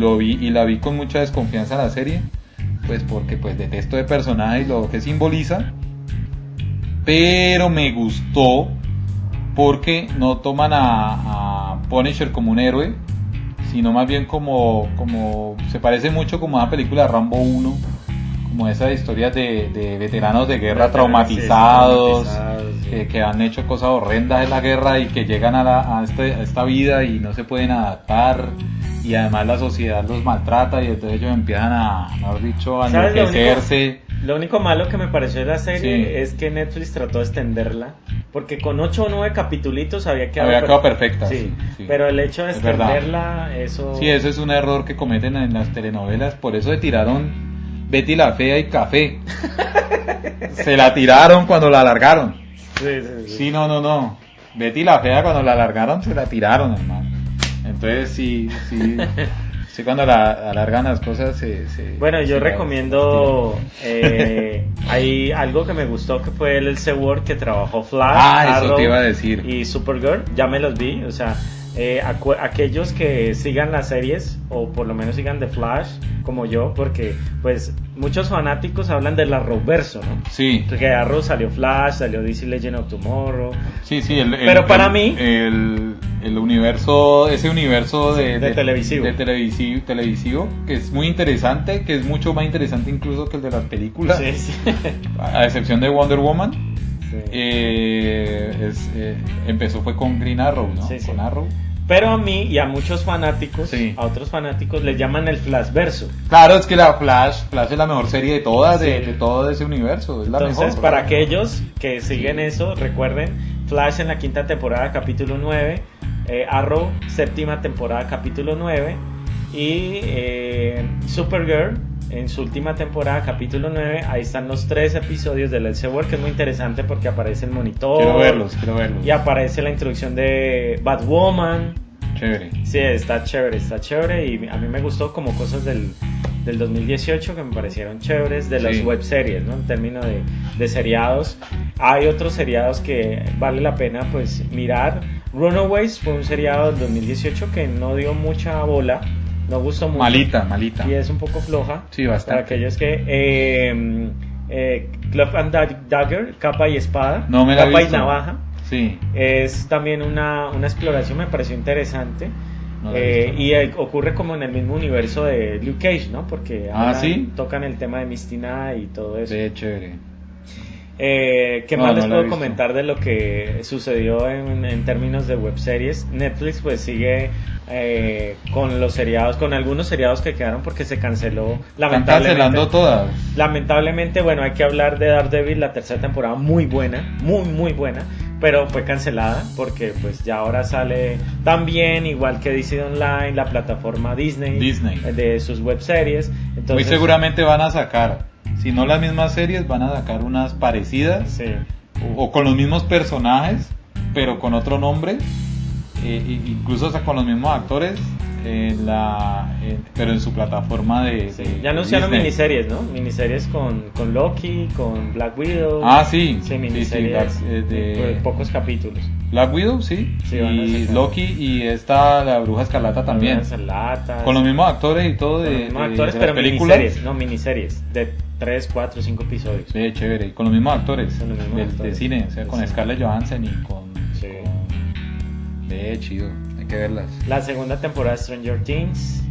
S2: la vi con mucha desconfianza la serie, pues porque pues detesto de personaje y lo que simboliza. Pero me gustó porque no toman a Punisher como un héroe, sino más bien como se parece mucho como a la película Rambo 1, como esas historias de veteranos de guerra
S1: Veteranos,
S2: traumatizados,
S1: sí, sí.
S2: que han hecho cosas horrendas en la guerra y que llegan a esta vida y no se pueden adaptar, y además la sociedad los maltrata y entonces ellos empiezan a, mejor dicho, a
S1: ¿Sabes
S2: enloquecerse.
S1: Lo único malo que me pareció de la serie
S2: Sí.
S1: es que Netflix trató de extenderla, porque con 8 o 9 capitulitos había quedado,
S2: Había quedado perfecta,
S1: Sí,
S2: sí.
S1: pero el hecho de
S2: Es verdad.
S1: extenderla, eso...
S2: Sí, ese es un error que cometen en las telenovelas, por eso se tiraron Betty la Fea y Café. Se la tiraron cuando la alargaron.
S1: Sí.
S2: Sí, no. Betty la Fea cuando la alargaron se la tiraron, hermano. Entonces sí, cuando la alargan las cosas
S1: Bueno, yo
S2: se
S1: recomiendo, hay algo que me gustó que fue el C-Word que trabajó Flash,
S2: eso
S1: Arrow
S2: te iba a decir.
S1: y Supergirl, ya me los vi, o sea, aquellos que sigan las series o por lo menos sigan The Flash como yo, porque pues muchos fanáticos hablan del Arrowverso, ¿no?
S2: Sí.
S1: Porque Arrow salió Flash, salió DC Legend of Tomorrow.
S2: Sí,
S1: Pero para mí
S2: el universo, ese universo de
S1: televisivo.
S2: de televisivo, que es muy interesante, que es mucho más interesante incluso que el de las películas,
S1: Sí.
S2: a excepción de Wonder Woman.
S1: Sí.
S2: Empezó fue con Green Arrow, ¿no?
S1: Sí.
S2: Con Arrow.
S1: Pero a mí y a muchos fanáticos,
S2: Sí.
S1: a otros fanáticos les llaman el Flashverso.
S2: Claro, es que la Flash es la mejor serie de todas,
S1: Sí.
S2: de todo ese universo, es la
S1: Entonces,
S2: mejor.
S1: para aquellos que siguen eso, recuerden, Flash en la 5ª temporada, capítulo 9, Arrow, 7ª temporada, capítulo 9, y Supergirl, en su última temporada, capítulo 9, ahí están los 3 episodios del Elseworld, que es muy interesante porque aparece el monitor,
S2: Quiero verlos.
S1: y aparece la introducción de Batwoman.
S2: Chévere.
S1: Sí, está chévere, y a mí me gustó como cosas del 2018 que me parecieron chéveres, de las
S2: Sí.
S1: web series, ¿no? En términos de seriados. Hay otros seriados que vale la pena pues mirar. Runaways fue un seriado del 2018 que no dio mucha bola, no gustó mucho.
S2: Malita.
S1: Y es un poco floja.
S2: Sí, bastante.
S1: Para aquellos que... Cloak and Dagger, capa y espada,
S2: No me la he
S1: capa y
S2: visto.
S1: navaja.
S2: Sí.
S1: Es también una exploración, me pareció interesante.
S2: No la he visto.
S1: Y ocurre como en el mismo universo de Luke Cage, ¿no? Porque
S2: ¿sí?
S1: tocan el tema de Misty Knight y todo eso.
S2: Sí, chévere.
S1: ¿Qué
S2: No,
S1: más
S2: no
S1: les
S2: la he
S1: puedo
S2: visto.
S1: comentar de lo que sucedió en términos de webseries? Netflix pues sigue con los seriados, con algunos seriados que quedaron porque se canceló
S2: Están
S1: lamentablemente.
S2: cancelando todas.
S1: Lamentablemente, bueno, hay que hablar de Daredevil, la 3ª temporada, muy buena, muy buena, pero fue cancelada porque pues ya ahora sale también, igual que DC Online, la plataforma Disney. De sus webseries. Entonces,
S2: Muy seguramente van a sacar, si no las mismas series, van a sacar unas parecidas,
S1: Sí.
S2: o con los mismos personajes, pero con otro nombre, incluso hasta con los mismos actores, pero en su plataforma de
S1: Ya anunciaron
S2: Disney.
S1: miniseries, ¿no? Miniseries con Loki, con Black Widow.
S2: Sí,
S1: miniseries de pocos capítulos.
S2: Black Widow, sí,
S1: Sí, van a
S2: y
S1: sacar.
S2: Loki, y esta la Bruja Escarlata también,
S1: Algunas latas,
S2: con los mismos actores y todo
S1: con los
S2: de
S1: mismos actores,
S2: las
S1: pero
S2: películas.
S1: miniseries de 3, 4, 5 episodios.
S2: Sí, chévere, y con los mismos actores,
S1: Con los mismos
S2: de
S1: actores.
S2: cine, o sea, con
S1: Sí.
S2: Scarlett Johansson y con...
S1: Sí.
S2: Chido, hay que verlas.
S1: La 2ª temporada de Stranger Things.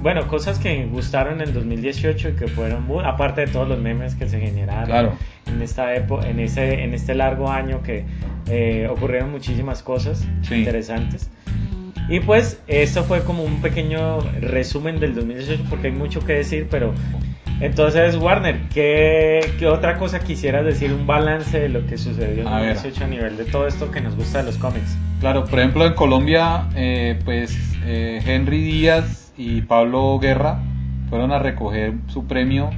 S1: Bueno, cosas que me gustaron en 2018 y que fueron aparte de todos los memes que se generaron
S2: Claro.
S1: en esta época, en este largo año que ocurrieron muchísimas cosas
S2: Sí.
S1: interesantes. Y pues esto fue como un pequeño resumen del 2018 porque hay mucho que decir, pero entonces Warner, ¿qué otra cosa quisieras decir? Un balance de lo que sucedió en
S2: A ver.
S1: 2018 a nivel de todo esto que nos gusta de los cómics.
S2: Claro, por ejemplo en Colombia, Henry Díaz y Pablo Guerra fueron a recoger su premio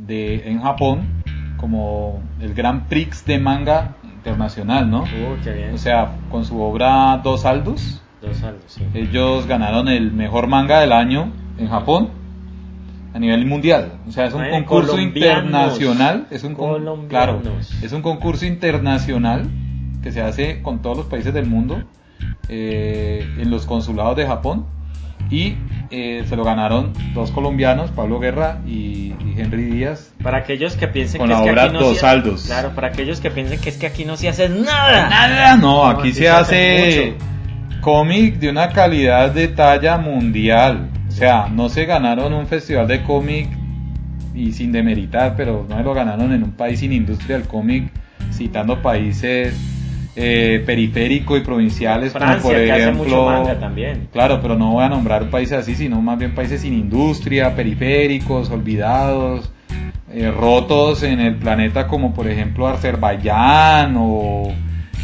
S2: en Japón como el Grand Prix de manga internacional, ¿no?
S1: Qué bien.
S2: O sea, con su obra Dos Saldos,
S1: Dos saldos, sí.
S2: ellos ganaron el mejor manga del año en Japón a nivel mundial. O sea, es un concurso
S1: Colombianos.
S2: internacional,
S1: Colombianos.
S2: claro, es un concurso internacional que se hace con todos los países del mundo, en los consulados de Japón, y se lo ganaron 2 colombianos, Pablo Guerra y Henry Díaz,
S1: Para aquellos que piensen
S2: con
S1: que
S2: la
S1: es que
S2: obra
S1: aquí no
S2: Dos
S1: se...
S2: Saldos.
S1: Claro, para aquellos que piensen que es que aquí no se hace nada.
S2: Nada, no, aquí se hace
S1: mucho.
S2: cómic de una calidad de talla mundial. O sea, no se ganaron un festival de cómic y sin demeritar, pero no se lo ganaron en un país sin industria del cómic, citando países periféricos y provinciales,
S1: Francia,
S2: como por
S1: que hace
S2: ejemplo,
S1: mucho manga también.
S2: claro, pero no voy a nombrar países así, sino más bien países sin industria, periféricos, olvidados, rotos en el planeta, como por ejemplo Azerbaiyán o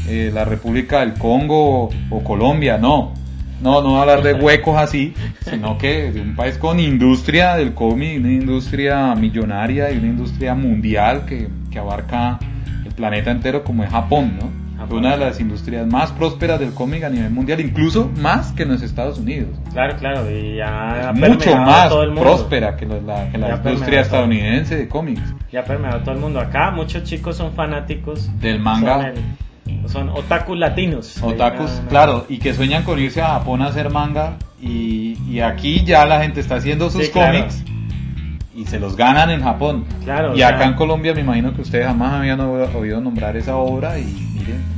S2: la República del Congo o Colombia. No voy a hablar de huecos así, sino que de un país con industria del cómic, una industria millonaria y una industria mundial que abarca el planeta entero, como es Japón, ¿no? Una de las industrias más prósperas del cómic a nivel mundial, incluso más que en los Estados Unidos.
S1: Claro, y ya
S2: es mucho más
S1: todo el mundo.
S2: próspera que la industria estadounidense de cómics.
S1: Ya ha permeado todo el mundo. Acá muchos chicos son fanáticos
S2: del manga.
S1: Son otakus latinos.
S2: Otakus, claro, y que sueñan con irse a Japón a hacer manga, y aquí ya la gente está haciendo sus cómics y se los ganan en Japón.
S1: Claro,
S2: y acá en Colombia me imagino que ustedes jamás habían oído nombrar esa obra, y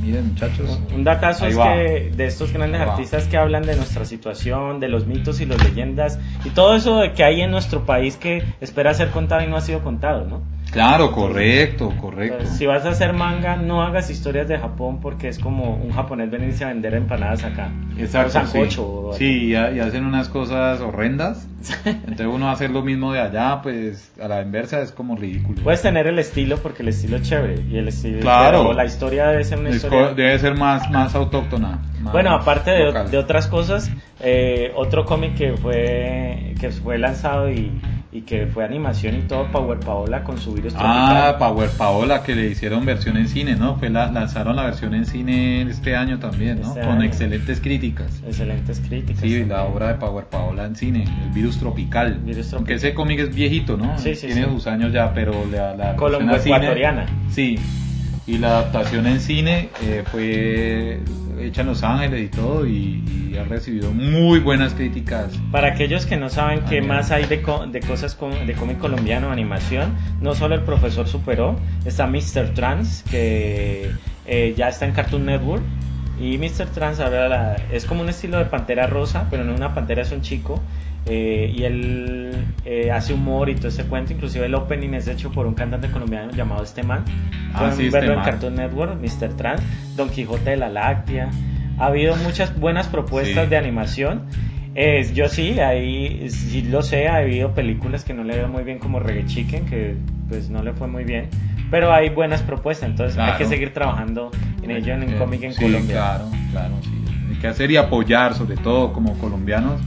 S2: miren muchachos.
S1: Un datazo es que de estos grandes artistas que hablan de nuestra situación, de los mitos y las leyendas y todo eso que hay en nuestro país que espera ser contado y no ha sido contado, ¿no?
S2: Claro, correcto.
S1: Entonces, si vas a hacer manga, no hagas historias de Japón, porque es como un japonés venirse a vender empanadas acá.
S2: Exacto,
S1: sancocho,
S2: sí, y hacen unas cosas horrendas. Entonces uno hacer lo mismo de allá, pues a la inversa es como ridículo.
S1: Puedes tener el estilo, porque el estilo es chévere, y el estilo,
S2: claro,
S1: pero la historia debe ser una historia...
S2: Debe ser más autóctona.
S1: Bueno, aparte de otras cosas, otro cómic que fue lanzado y que fue animación y todo, Power Paola con su virus tropical.
S2: Power Paola, que le hicieron versión en cine, ¿no? Lanzaron la versión en cine este año también, ¿no? Con excelentes críticas.
S1: Excelentes críticas.
S2: Sí, también. La obra de Power Paola en cine, el virus tropical. Aunque ese cómic es viejito, ¿no?
S1: Sí,
S2: tiene sus años ya, pero la
S1: Colombo ecuatoriana.
S2: Sí. Y la adaptación en cine fue hecha en Los Ángeles y todo, y ha recibido muy buenas críticas.
S1: Para aquellos que no saben qué más hay de cosas de cómic colombiano, animación, no solo El Profesor Superó, está Mr. Trans, que ya está en Cartoon Network, y Mr. Trans es como un estilo de Pantera Rosa, pero no una pantera, es un chico, y él hace humor y todo ese cuento. Inclusive el opening es hecho por un cantante colombiano llamado Esteman. Pueden verlo en Cartoon Network, Mr. Trans, Don Quijote de la Láctea. Ha habido muchas buenas propuestas de animación. Yo sí lo sé, ha habido películas que no le veo muy bien, como Reggae Chicken, que pues no le fue muy bien, pero hay buenas propuestas, entonces hay que seguir trabajando en ello en cómic en Colombia. Claro,
S2: sí. Hay que hacer y apoyar, sobre todo como colombianos,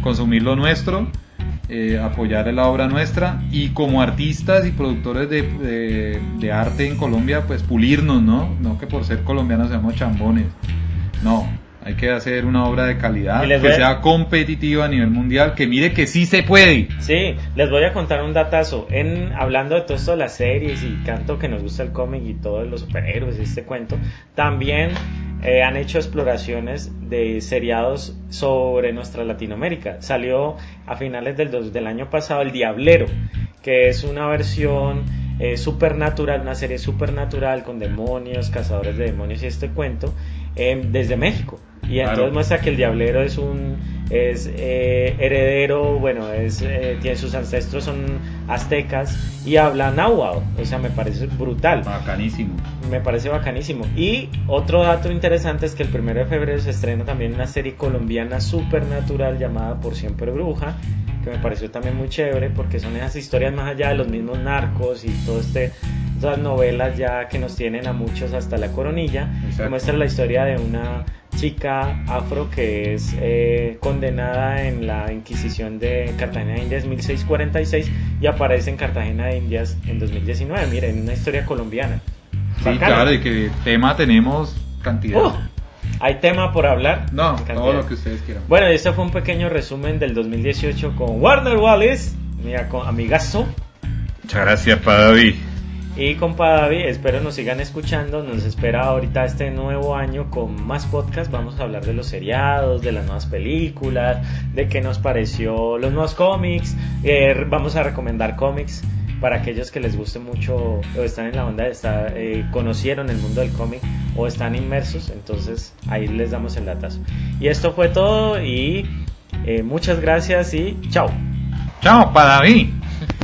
S2: consumir lo nuestro, apoyar la obra nuestra, y como artistas y productores de arte en Colombia, pues pulirnos, no que por ser colombianos seamos chambones, no, hay que hacer una obra de calidad que sea competitiva a nivel mundial, que mire que sí se puede.
S1: Sí, les voy a contar un datazo. Hablando de todo esto de las series y tanto que nos gusta el cómic y todos los superhéroes y este cuento, también han hecho exploraciones de seriados sobre nuestra Latinoamérica. Salió a finales del año pasado El Diablero, que es una versión supernatural, una serie supernatural con demonios, cazadores de demonios y este cuento, desde México. Y entonces muestra que el Diablero es heredero, tiene sus ancestros, son aztecas y habla náhuatl. O sea, me parece brutal.
S2: Bacanísimo.
S1: Me parece bacanísimo. Y otro dato interesante es que el 1 de febrero se estrena también una serie colombiana supernatural llamada Por Siempre Bruja, que me pareció también muy chévere, porque son esas historias más allá de los mismos narcos y todas novelas ya que nos tienen a muchos hasta la coronilla. Que muestra la historia de una chica afro que es condenada en la Inquisición de Cartagena de Indias 1646 y aparece en Cartagena de Indias en 2019. Miren, una historia colombiana.
S2: Sí, bacana. Claro, y que tema tenemos cantidad.
S1: ¿Hay tema por hablar?
S2: No, todo lo que ustedes quieran.
S1: Bueno, este fue un pequeño resumen del 2018 con Warner Wallace, mi amigazo.
S2: Muchas gracias, Padaví.
S1: Y compa David, espero nos sigan escuchando. Nos espera ahorita este nuevo año con más podcasts. Vamos a hablar de los seriados, de las nuevas películas, de qué nos pareció los nuevos cómics. Vamos a recomendar cómics para aquellos que les guste mucho o están en la onda, conocieron el mundo del cómic o están inmersos. Entonces ahí les damos el datazo. Y esto fue todo y muchas gracias y chao.
S2: Chao, Padaví.